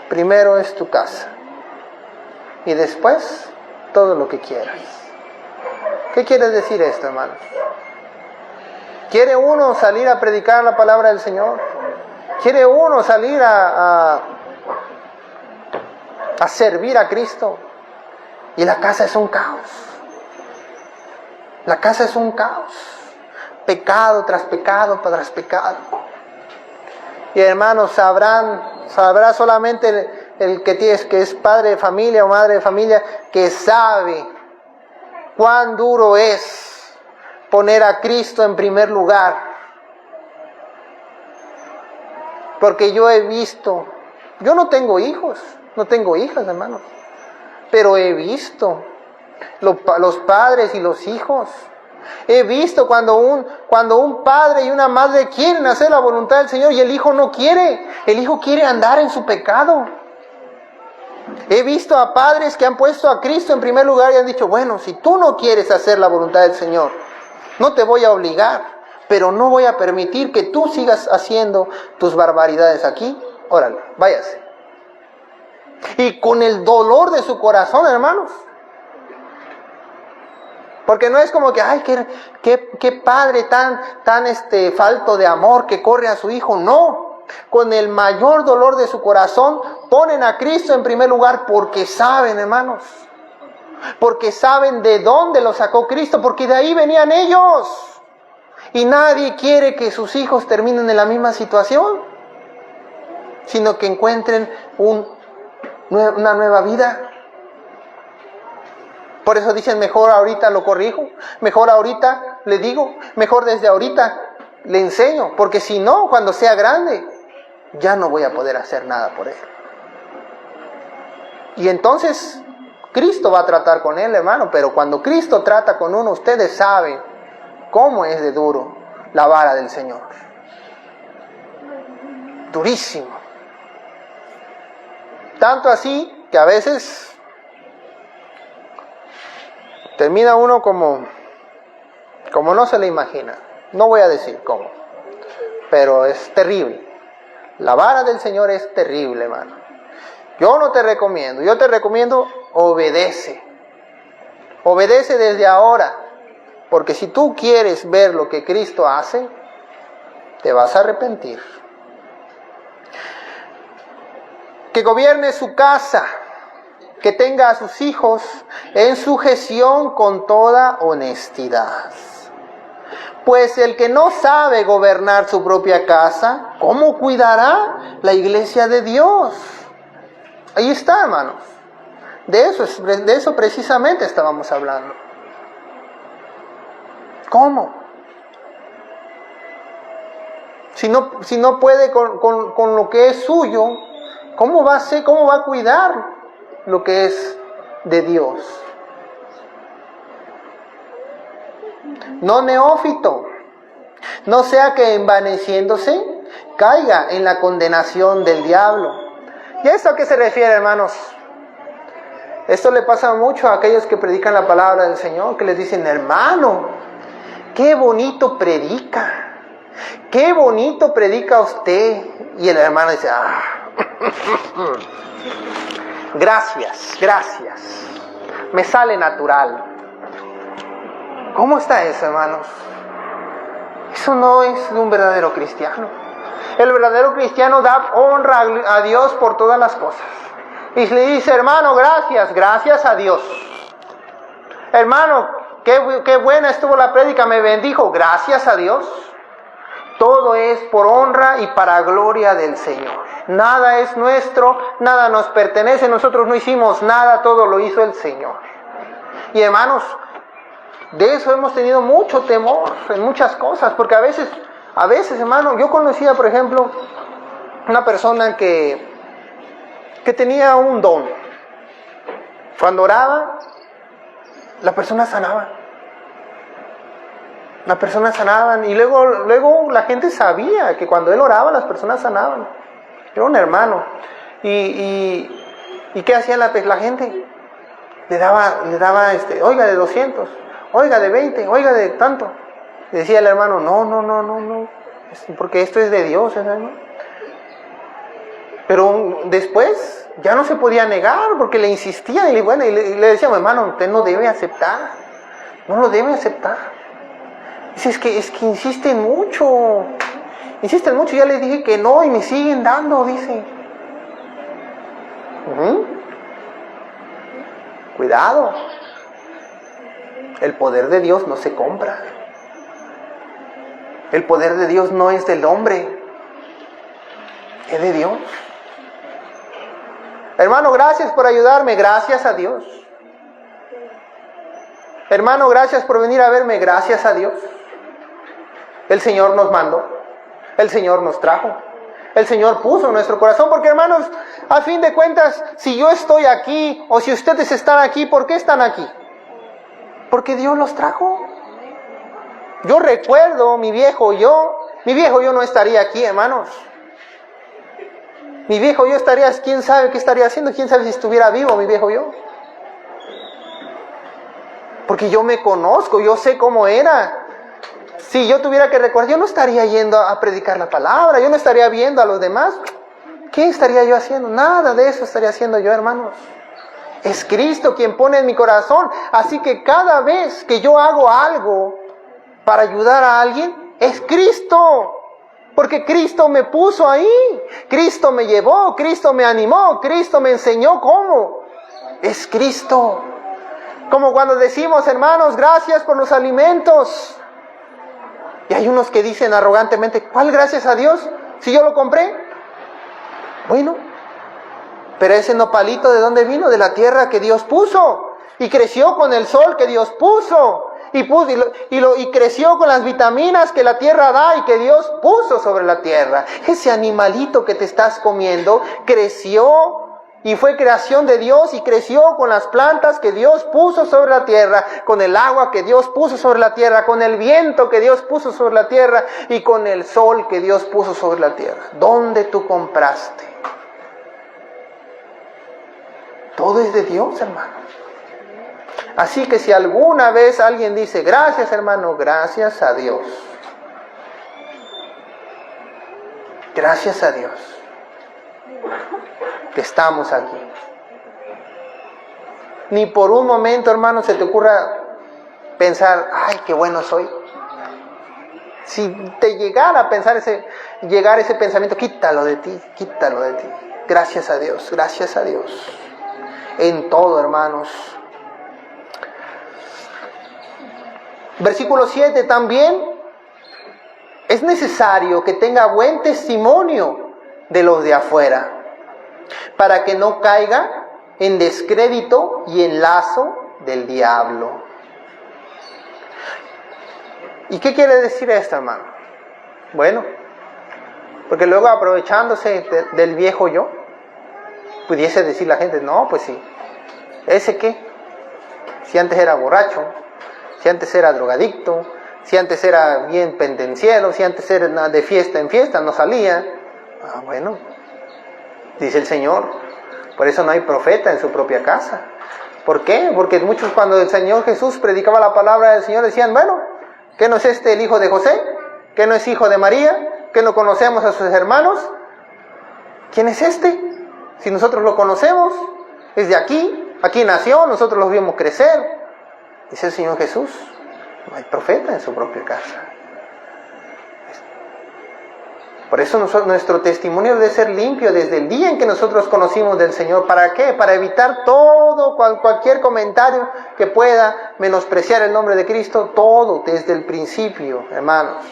primero es tu casa y después todo lo que quieras. ¿Qué quiere decir esto, hermanos? ¿Quiere uno salir a predicar la palabra del Señor? ¿Quiere uno salir a servir a Cristo? Y la casa es un caos. La casa es un caos. Pecado tras pecado tras pecado. Y hermanos, sabrá solamente el que es padre de familia o madre de familia, que sabe cuán duro es poner a Cristo en primer lugar. Porque yo he visto, yo no tengo hijos, no tengo hijas, hermanos, pero he visto los padres y los hijos. He visto cuando un padre y una madre quieren hacer la voluntad del Señor y el hijo no quiere, el hijo quiere andar en su pecado. He visto a padres que han puesto a Cristo en primer lugar y han dicho, bueno, si tú no quieres hacer la voluntad del Señor, no te voy a obligar, pero no voy a permitir que tú sigas haciendo tus barbaridades aquí. Órale, váyase. Y con el dolor de su corazón, hermanos. Porque no es como que, ay, qué padre tan falto de amor que corre a su hijo. No, con el mayor dolor de su corazón ponen a Cristo en primer lugar porque saben, hermanos. Porque saben de dónde lo sacó Cristo, porque de ahí venían ellos. Y nadie quiere que sus hijos terminen en la misma situación, sino que encuentren una nueva vida. Por eso dicen, mejor ahorita lo corrijo, mejor ahorita le digo, mejor desde ahorita le enseño, porque si no, cuando sea grande, ya no voy a poder hacer nada por él. Y entonces, Cristo va a tratar con él, hermano, pero cuando Cristo trata con uno, ustedes saben cómo es de duro la vara del Señor. Durísimo. Tanto así que a veces termina uno como no se le imagina. No voy a decir cómo, pero es terrible. La vara del Señor es terrible, hermano. Yo no te recomiendo, yo te recomiendo obedece. Obedece desde ahora, porque si tú quieres ver lo que Cristo hace, te vas a arrepentir. Que gobierne su casa, que tenga a sus hijos en sujeción con toda honestidad. Pues el que no sabe gobernar su propia casa, ¿cómo cuidará la iglesia de Dios? Ahí está, hermanos. De eso precisamente estábamos hablando. ¿Cómo? Si no puede con lo que es suyo, ¿cómo va a cuidar lo que es de Dios? No neófito, no sea que envaneciéndose caiga en la condenación del diablo. ¿Y a esto a qué se refiere, hermanos? Esto le pasa mucho a aquellos que predican la palabra del Señor, que les dicen, hermano, qué bonito predica, qué bonito predica usted. Y el hermano dice, gracias, me sale natural. ¿Cómo está eso, hermanos? Eso no es un verdadero cristiano. El verdadero cristiano da honra a Dios por todas las cosas. Y le dice, hermano, gracias a Dios. Hermano, qué buena estuvo la prédica, me bendijo, gracias a Dios. Todo es por honra y para gloria del Señor. Nada es nuestro, nada nos pertenece, nosotros no hicimos nada, todo lo hizo el Señor. Y hermanos, de eso hemos tenido mucho temor en muchas cosas, porque a veces, hermano, yo conocía, por ejemplo, una persona que tenía un don. Cuando oraba, la persona sanaba. Las personas sanaban y luego la gente sabía que cuando él oraba las personas sanaban. Era un hermano. ¿Y qué hacía la gente? Le daba oiga de 200, oiga de 20, oiga de tanto. Le decía el hermano, no, porque esto es de Dios, ¿no? Pero después ya no se podía negar porque le insistían y le decíamos, hermano, usted no debe aceptar, no lo debe aceptar. Dice, es que insisten mucho, ya les dije que no y me siguen dando, dice. Cuidado, el poder de Dios no se compra. El poder de Dios no es del hombre, es de Dios. Hermano, gracias por ayudarme, gracias a Dios. Hermano, gracias por venir a verme, gracias a Dios. El Señor nos mandó, el Señor nos trajo, el Señor puso en nuestro corazón, porque hermanos, a fin de cuentas, si yo estoy aquí o si ustedes están aquí, ¿por qué están aquí? Porque Dios los trajo. Yo recuerdo mi viejo yo no estaría aquí, hermanos. Mi viejo yo estaría, quién sabe qué estaría haciendo, quién sabe si estuviera vivo mi viejo yo. Porque yo me conozco, yo sé cómo era. Si yo tuviera que recordar, yo no estaría yendo a predicar la palabra, yo no estaría viendo a los demás. ¿Qué estaría yo haciendo? Nada de eso estaría haciendo yo, hermanos. Es Cristo quien pone en mi corazón. Así que cada vez que yo hago algo para ayudar a alguien, es Cristo. Porque Cristo me puso ahí. Cristo me llevó, Cristo me animó, Cristo me enseñó cómo. Es Cristo. Como cuando decimos, hermanos, gracias por los alimentos. Y hay unos que dicen arrogantemente, ¿cuál gracias a Dios? Si yo lo compré. Bueno, pero ese nopalito ¿de dónde vino? De la tierra que Dios puso. Y creció con el sol que Dios puso. Y creció con las vitaminas que la tierra da y que Dios puso sobre la tierra. Ese animalito que te estás comiendo creció y fue creación de Dios y creció con las plantas que Dios puso sobre la tierra, con el agua que Dios puso sobre la tierra, con el viento que Dios puso sobre la tierra y con el sol que Dios puso sobre la tierra. ¿Dónde tú compraste? Todo es de Dios, hermano. Así que si alguna vez alguien dice, gracias hermano, gracias a Dios. Gracias a Dios que estamos aquí. Ni por un momento, hermano, se te ocurra pensar, ay, qué bueno soy. Si te llegara a pensar llegar ese pensamiento, quítalo de ti, quítalo de ti. Gracias a Dios, gracias a Dios. En todo, hermanos. Versículo 7 también. Es necesario que tenga buen testimonio de los de afuera, para que no caiga en descrédito y en lazo del diablo. ¿Y qué quiere decir esto, hermano? Bueno, porque luego aprovechándose del viejo yo, pudiese decir la gente, no, pues sí, ¿ese qué? Si antes era borracho, si antes era drogadicto, si antes era bien pendenciero, si antes era de fiesta en fiesta, no salía. Bueno, dice el Señor, por eso no hay profeta en su propia casa. ¿Por qué? Porque muchos cuando el Señor Jesús predicaba la palabra del Señor decían, bueno, ¿qué no es este el hijo de José? ¿Qué no es hijo de María? ¿Qué no conocemos a sus hermanos? ¿Quién es este? Si nosotros lo conocemos, es de aquí nació, nosotros lo vimos crecer. Dice el Señor Jesús, no hay profeta en su propia casa. Por eso nuestro testimonio debe ser limpio desde el día en que nosotros conocimos del Señor. ¿Para qué? Para evitar cualquier comentario que pueda menospreciar el nombre de Cristo, todo desde el principio, hermanos.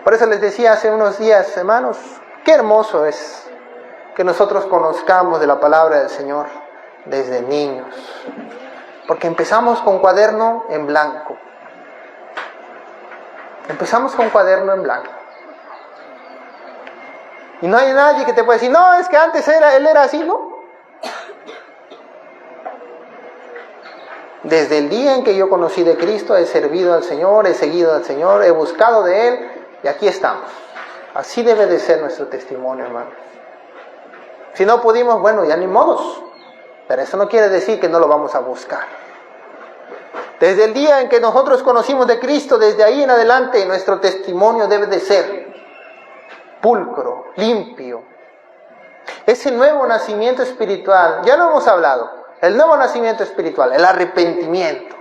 Por eso les decía hace unos días, hermanos, qué hermoso es que nosotros conozcamos de la palabra del Señor desde niños. Porque empezamos con cuaderno en blanco. Empezamos con cuaderno en blanco. Y no hay nadie que te pueda decir, no, es que antes él era así, ¿no? Desde el día en que yo conocí de Cristo, he servido al Señor, he seguido al Señor, he buscado de Él, y aquí estamos. Así debe de ser nuestro testimonio, hermano. Si no pudimos, bueno, ya ni modos. Pero eso no quiere decir que no lo vamos a buscar. Desde el día en que nosotros conocimos de Cristo, desde ahí en adelante, nuestro testimonio debe de ser pulcro, limpio. Ese nuevo nacimiento espiritual, ya lo hemos hablado, el nuevo nacimiento espiritual, el arrepentimiento.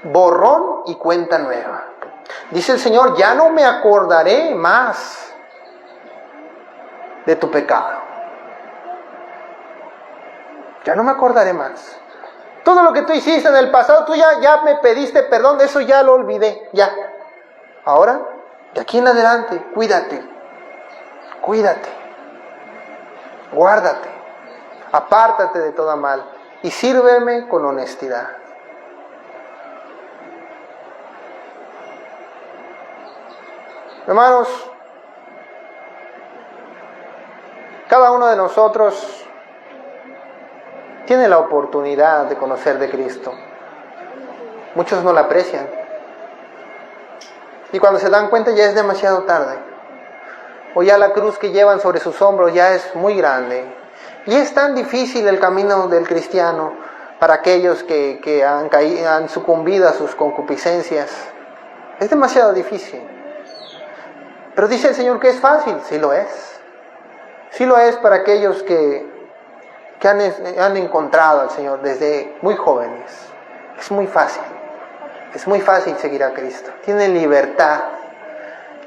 Borrón y cuenta nueva. Dice el Señor, ya no me acordaré más de tu pecado. Ya no me acordaré más. Todo lo que tú hiciste en el pasado, tú ya me pediste perdón, de eso ya lo olvidé, ya. Ahora, de aquí en adelante, cuídate, guárdate, apártate de toda mal y sírveme con honestidad. Hermanos, cada uno de nosotros tiene la oportunidad de conocer de Cristo. Muchos no la aprecian. Y cuando se dan cuenta ya es demasiado tarde. O ya la cruz que llevan sobre sus hombros ya es muy grande. Y es tan difícil el camino del cristiano para aquellos que han sucumbido a sus concupiscencias. Es demasiado difícil. Pero dice el Señor que es fácil. Sí lo es. Sí lo es para aquellos que han encontrado al Señor desde muy jóvenes. Es muy fácil seguir a Cristo. Tienen libertad.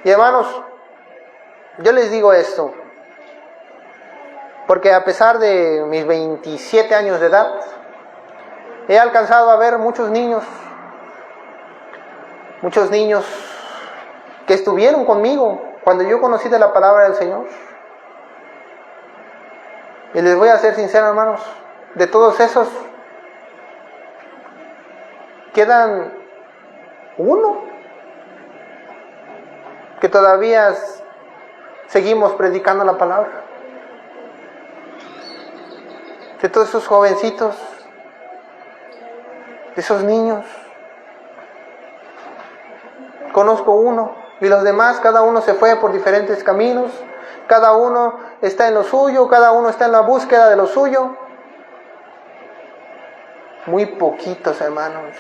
Y hermanos, yo les digo esto, porque a pesar de mis 27 años de edad, he alcanzado a ver muchos niños que estuvieron conmigo cuando yo conocí de la palabra del Señor. Y les voy a ser sincero, hermanos, de todos esos, quedan uno que todavía seguimos predicando la palabra. De todos esos jovencitos, de esos niños, conozco uno, y los demás, cada uno se fue por diferentes caminos. Cada uno está en lo suyo, cada uno está en la búsqueda de lo suyo. Muy poquitos, hermanos.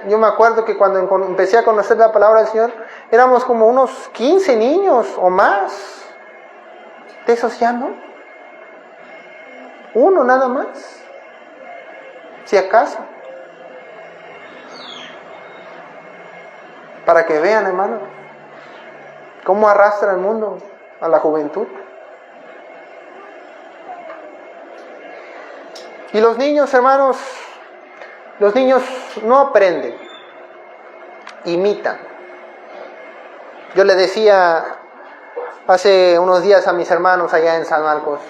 Yo me acuerdo que cuando empecé a conocer la palabra del Señor, éramos como unos 15 niños o más. De esos ya no. Uno nada más. Si acaso. Para que vean, hermanos, cómo arrastra el mundo a la juventud. Y los niños, hermanos, los niños no aprenden, imitan. Yo le decía hace unos días a mis hermanos allá en San Marcos,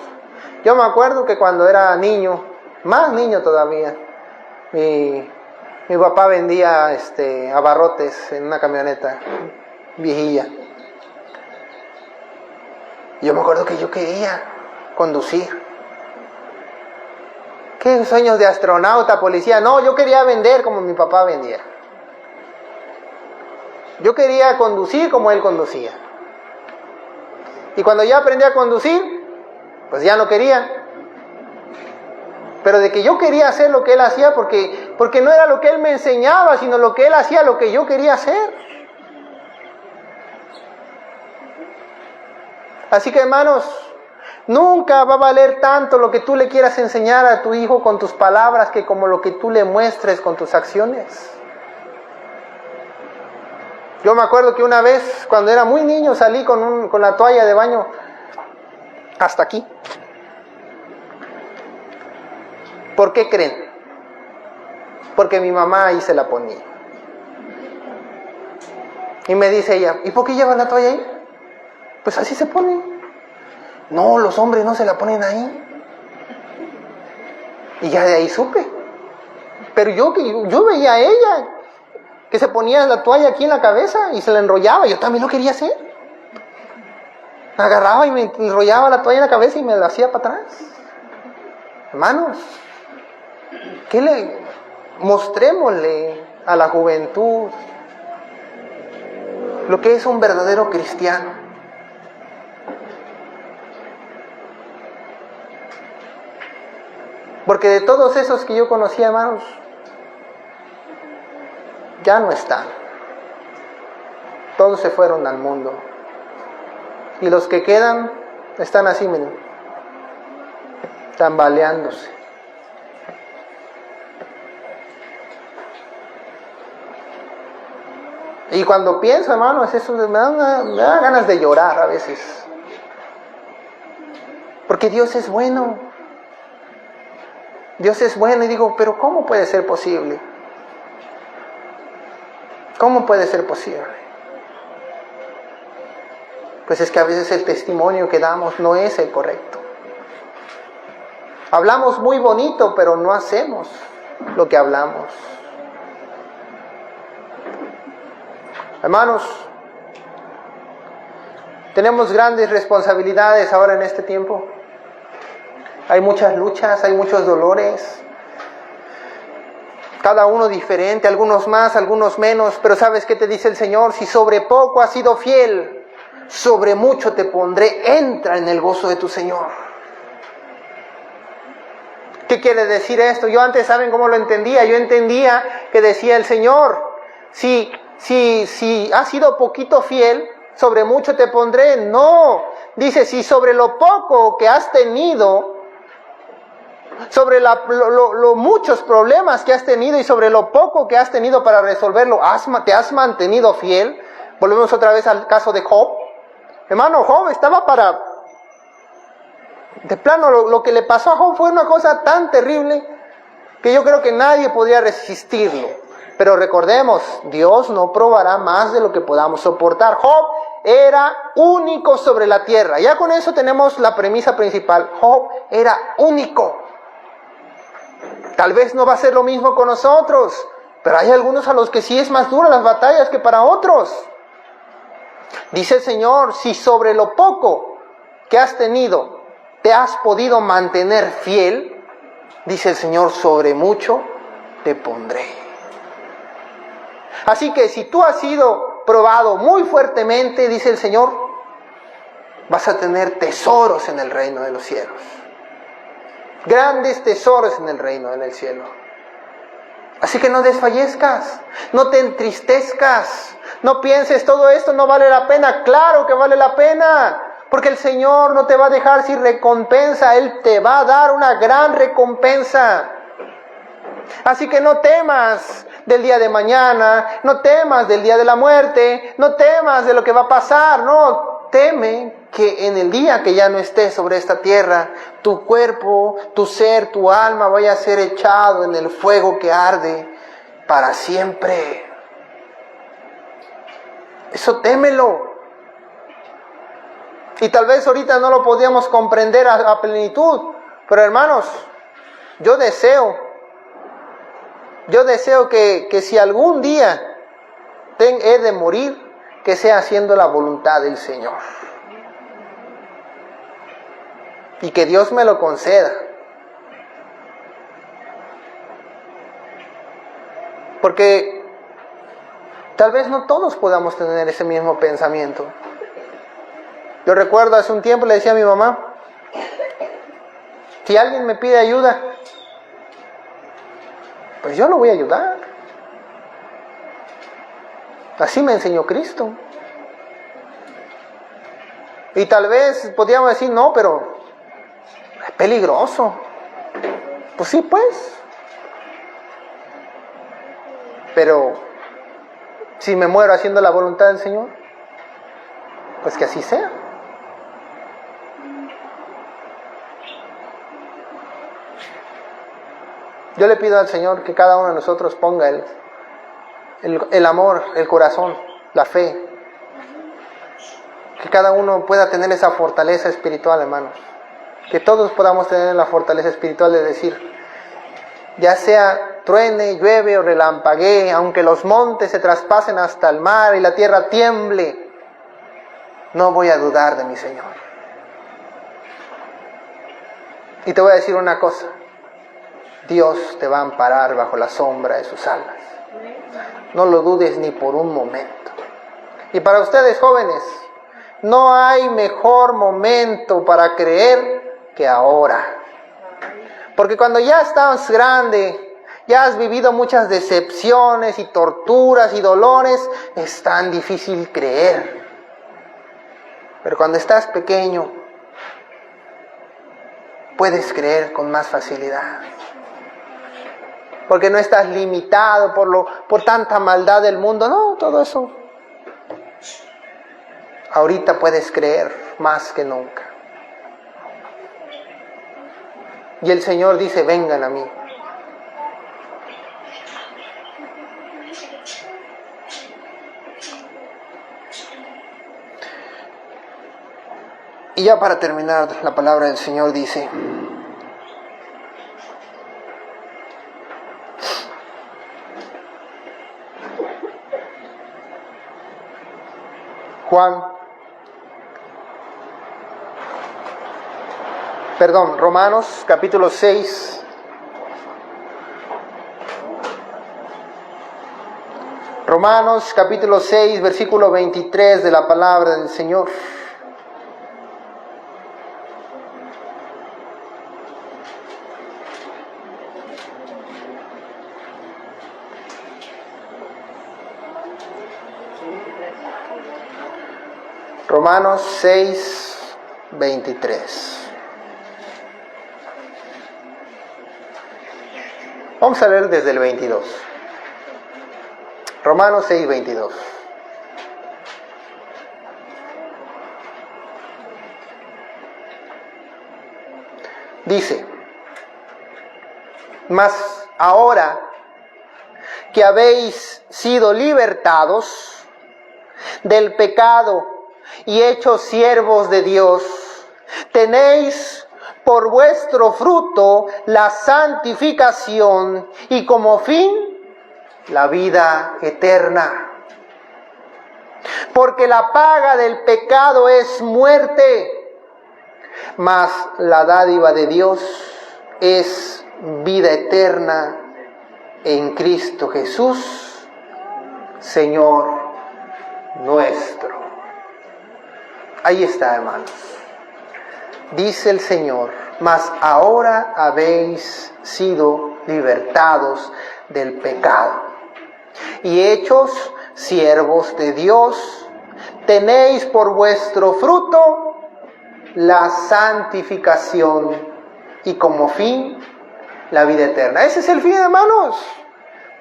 yo me acuerdo que cuando era niño, más niño todavía, mi papá vendía abarrotes en una camioneta viejilla. Yo me acuerdo que yo quería conducir. ¿Qué sueños de astronauta, policía? No, yo quería vender como mi papá vendía. Yo quería conducir como él conducía. Y cuando ya aprendí a conducir, pues ya no quería. Pero de que yo quería hacer lo que él hacía, porque no era lo que él me enseñaba, sino lo que él hacía, lo que yo quería hacer. Así que, hermanos, nunca va a valer tanto lo que tú le quieras enseñar a tu hijo con tus palabras que como lo que tú le muestres con tus acciones. Yo me acuerdo que una vez, cuando era muy niño, salí con la toalla de baño hasta aquí. ¿Por qué creen? Porque mi mamá ahí se la ponía. Y me dice ella, ¿y por qué llevas la toalla ahí? Pues así se pone. No, los hombres no se la ponen ahí. Y ya de ahí supe. Pero yo veía a ella que se ponía la toalla aquí en la cabeza y se la enrollaba. Yo también lo quería hacer. Agarraba y me enrollaba la toalla en la cabeza y me la hacía para atrás. Hermanos, Mostrémosle a la juventud lo que es un verdadero cristiano. Porque de todos esos que yo conocía, hermanos, ya no están. Todos se fueron al mundo. Y los que quedan están así, miren, tambaleándose. Y cuando pienso, hermanos, eso me da ganas de llorar a veces. Porque Dios es bueno. Dios es bueno y digo, pero ¿cómo puede ser posible? ¿Cómo puede ser posible? Pues es que a veces el testimonio que damos no es el correcto. Hablamos muy bonito, pero no hacemos lo que hablamos. Hermanos, tenemos grandes responsabilidades ahora en este tiempo. Hay muchas luchas, hay muchos dolores. Cada uno diferente, algunos más, algunos menos. Pero ¿sabes qué te dice el Señor? Si sobre poco has sido fiel, sobre mucho te pondré. Entra en el gozo de tu Señor. ¿Qué quiere decir esto? Yo antes, ¿saben cómo lo entendía? Yo entendía que decía el Señor, si has sido poquito fiel, sobre mucho te pondré. No, dice, si sobre lo poco que has tenido, sobre los muchos problemas que has tenido y sobre lo poco que has tenido para resolverlo, te has mantenido fiel. Volvemos otra vez al caso de Job. Hermano, Job estaba de plano, lo que le pasó a Job fue una cosa tan terrible que yo creo que nadie podría resistirlo. Pero recordemos, Dios no probará más de lo que podamos soportar. Job era único sobre la tierra. Ya con eso tenemos la premisa principal. Job era único. Tal vez no va a ser lo mismo con nosotros, pero hay algunos a los que sí es más dura las batallas que para otros. Dice el Señor, si sobre lo poco que has tenido te has podido mantener fiel, dice el Señor, sobre mucho te pondré. Así que si tú has sido probado muy fuertemente, dice el Señor, vas a tener tesoros en el reino de los cielos. Grandes tesoros en el reino del cielo. Así que no desfallezcas, no te entristezcas, no pienses todo esto no vale la pena. Claro que vale la pena, porque el Señor no te va a dejar sin recompensa, Él te va a dar una gran recompensa. Así que no temas del día de mañana, no temas del día de la muerte, no temas de lo que va a pasar, no. Teme que en el día que ya no estés sobre esta tierra, tu cuerpo, tu ser, tu alma vaya a ser echado en el fuego que arde para siempre. Eso témelo. Y tal vez ahorita no lo podíamos comprender a plenitud, pero hermanos, yo deseo que si algún día he de morir, que sea haciendo la voluntad del Señor. Y que Dios me lo conceda. Porque tal vez no todos podamos tener ese mismo pensamiento. Yo recuerdo hace un tiempo le decía a mi mamá, si alguien me pide ayuda, pues yo lo voy a ayudar. Así me enseñó Cristo. Y tal vez podríamos decir, no, pero es peligroso. Pues sí, pues. Pero si me muero haciendo la voluntad del Señor, pues que así sea. Yo le pido al Señor que cada uno de nosotros ponga el amor, el corazón, la fe. Que cada uno pueda tener esa fortaleza espiritual, hermanos. Que todos podamos tener la fortaleza espiritual de decir, ya sea truene, llueve o relampaguee, aunque los montes se traspasen hasta el mar y la tierra tiemble, no voy a dudar de mi Señor. Y te voy a decir una cosa. Dios te va a amparar bajo la sombra de sus alas. No lo dudes ni por un momento. Y para ustedes jóvenes, no hay mejor momento para creer que ahora. Porque cuando ya estás grande, ya has vivido muchas decepciones y torturas y dolores, es tan difícil creer. Pero cuando estás pequeño, puedes creer con más facilidad. Porque no estás limitado por tanta maldad del mundo. No, todo eso. Ahorita puedes creer más que nunca. Y el Señor dice, vengan a mí. Y ya para terminar, la palabra del Señor dice, Romanos capítulo 6. Romanos capítulo 6, versículo 23 de la palabra del Señor. Romanos 6, 23. Vamos a leer desde el 22. Romanos 6, 22. Dice, mas ahora que habéis sido libertados del pecado y hechos siervos de Dios, tenéis por vuestro fruto la santificación y como fin la vida eterna. Porque la paga del pecado es muerte, mas la dádiva de Dios es vida eterna en Cristo Jesús, Señor nuestro. Ahí está, hermanos. Dice el Señor, mas ahora habéis sido libertados del pecado y hechos siervos de Dios, tenéis por vuestro fruto la santificación y como fin la vida eterna. Ese es el fin, hermanos.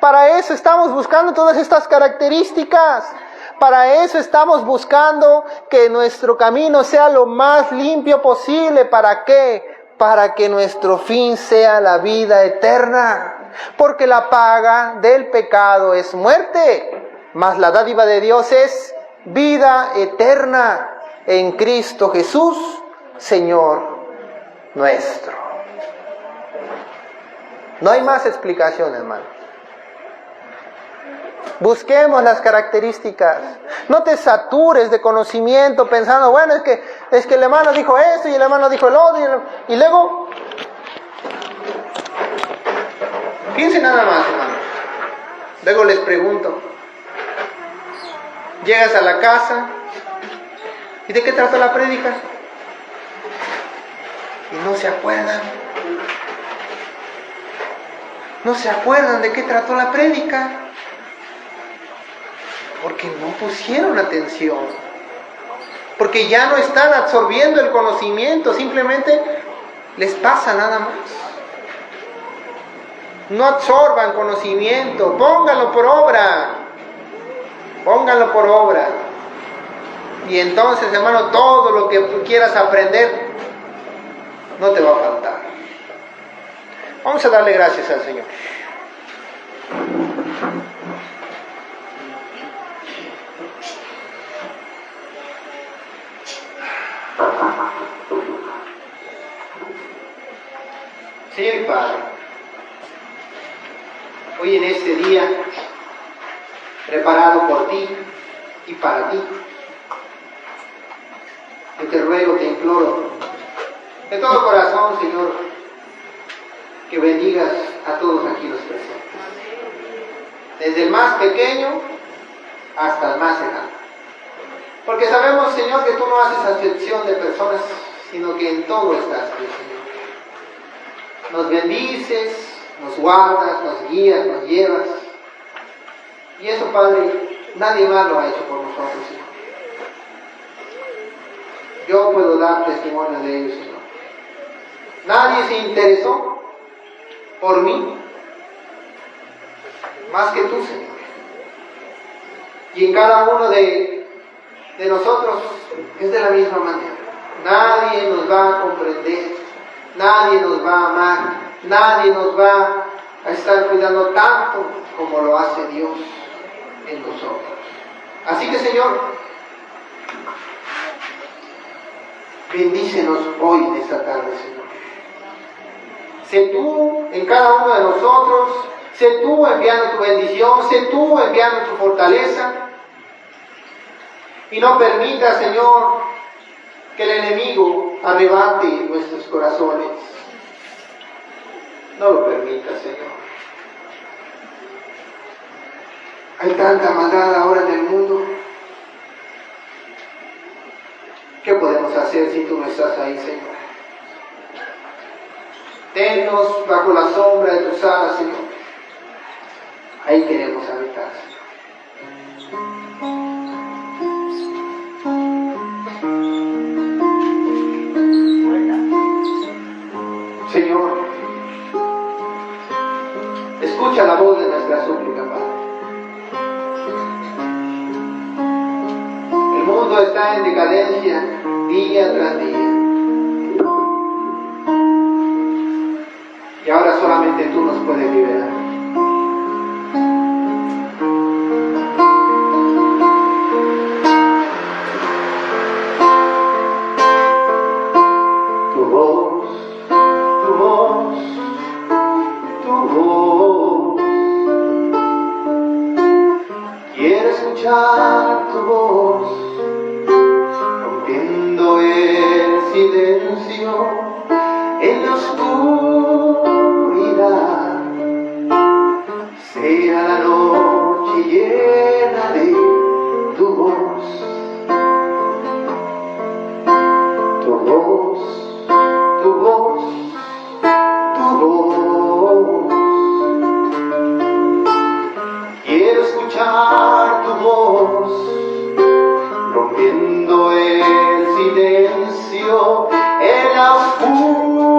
Para eso estamos buscando todas estas características. Para eso estamos buscando que nuestro camino sea lo más limpio posible. ¿Para qué? Para que nuestro fin sea la vida eterna. Porque la paga del pecado es muerte, mas la dádiva de Dios es vida eterna en Cristo Jesús, Señor nuestro. No hay más explicación, hermano. Busquemos las características. No te satures de conocimiento pensando, bueno, es que el hermano dijo esto y el hermano dijo el otro. Y luego, piensen nada más, hermano. Luego les pregunto. Llegas a la casa ¿y de qué trató la prédica? Y no se acuerdan. No se acuerdan de qué trató la prédica. Porque no pusieron atención. Porque ya no están absorbiendo el conocimiento. Simplemente les pasa nada más. No absorban conocimiento. Pónganlo por obra. Pónganlo por obra. Y entonces, hermano, todo lo que tú quieras aprender no te va a faltar. Vamos a darle gracias al Señor. Señor y Padre, hoy en este día, preparado por ti y para ti, yo te ruego, te imploro, de todo corazón, Señor, que bendigas a todos aquí los presentes. Desde el más pequeño hasta el más enano. Porque sabemos, Señor, que tú no haces acepción de personas, sino que en todo estás, Señor. Nos bendices, nos guardas, nos guías, nos llevas. Y eso, Padre, nadie más lo ha hecho por nosotros, Señor. Yo puedo dar testimonio de ello, Señor. Nadie se interesó por mí más que tú, Señor. Y en cada uno de nosotros es de la misma manera. Nadie nos va a comprender, nadie nos va a amar, nadie nos va a estar cuidando tanto como lo hace Dios en nosotros. Así que, Señor, bendícenos hoy en esta tarde, Señor. Sé tú en cada uno de nosotros, sé tú enviando tu bendición, sé tú enviando tu fortaleza. Y no permita, Señor, que el enemigo arrebate nuestros corazones. No lo permita, Señor. Hay tanta maldad ahora en el mundo. ¿Qué podemos hacer si tú no estás ahí, Señor? Tennos bajo la sombra de tus alas, Señor. Ahí queremos habitar, Señor. Señor, escucha la voz de nuestra súplica, Padre. El mundo está en decadencia día tras día. Y ahora solamente tú nos puedes liberar. Tu voz, tu voz, tu voz. Quiero escuchar tu voz, rompiendo el silencio en la oscuridad. Sea la noche llena de tu voz, tu voz, tu voz, tu voz. Quiero escuchar tu voz, rompiendo el silencio en la oscuridad.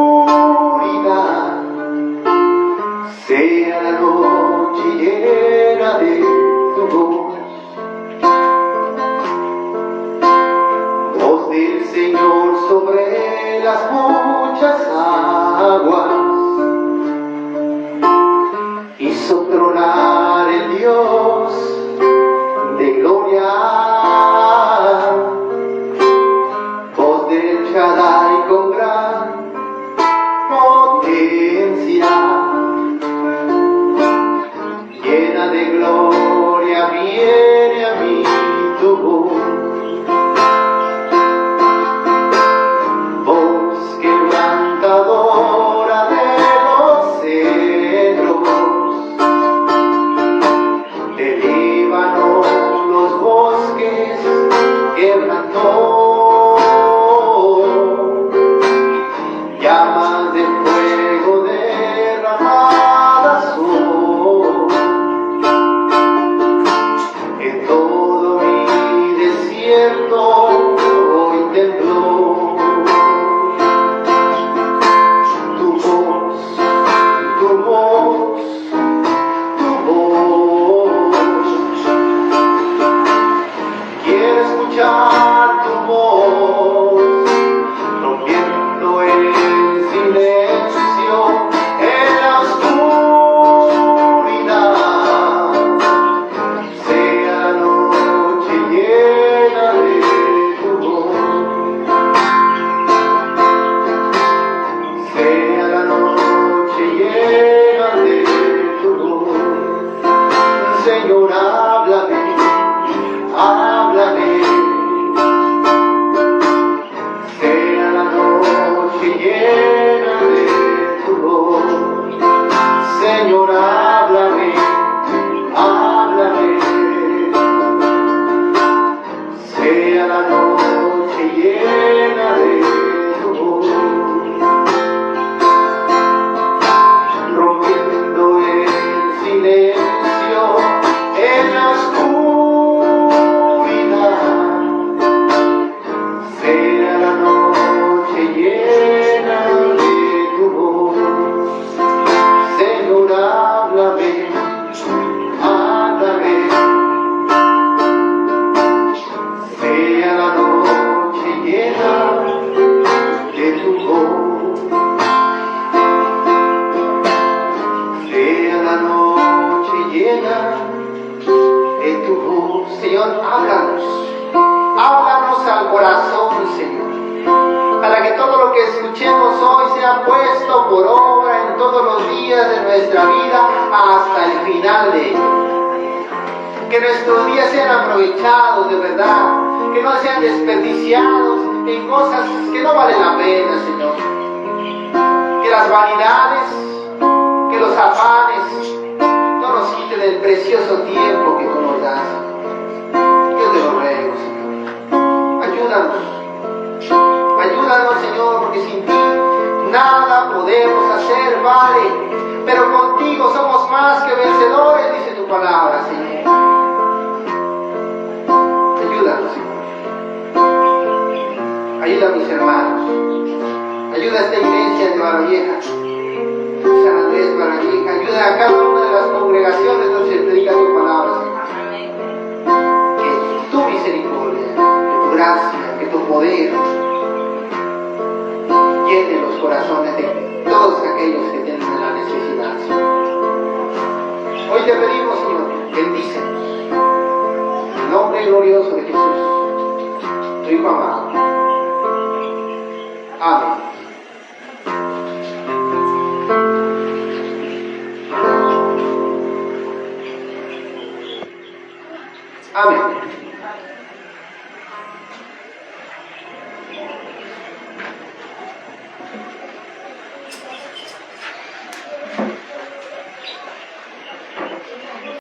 tu voz, Señor, háblanos. Háblanos al corazón, Señor, para que todo lo que escuchemos hoy sea puesto por obra en todos los días de nuestra vida hasta el final de ellos. Que nuestros días sean aprovechados de verdad, que no sean desperdiciados en cosas que no valen la pena, Señor. Que las vanidades, que los afanes no nos quiten el precioso tiempo que tú nos das. Yo te lo ruego, Señor. Ayúdanos. Ayúdanos, Señor, porque sin ti nada podemos hacer, Padre. Pero contigo somos más que vencedores, dice tu palabra, Señor. Ayúdanos, Señor. Ayuda a mis hermanos. Ayuda a esta iglesia de Barravieja, San Andrés Barravieja. Ayuda a cada una de las congregaciones donde se predica tu palabra, Señor. Que tu misericordia, que tu gracia, que tu poder llene los corazones de todos aquellos que tienen la necesidad, Señor. Hoy te pedimos, Señor, bendícenos. En el nombre glorioso de Jesús, tu Hijo amado. Amén. Amén.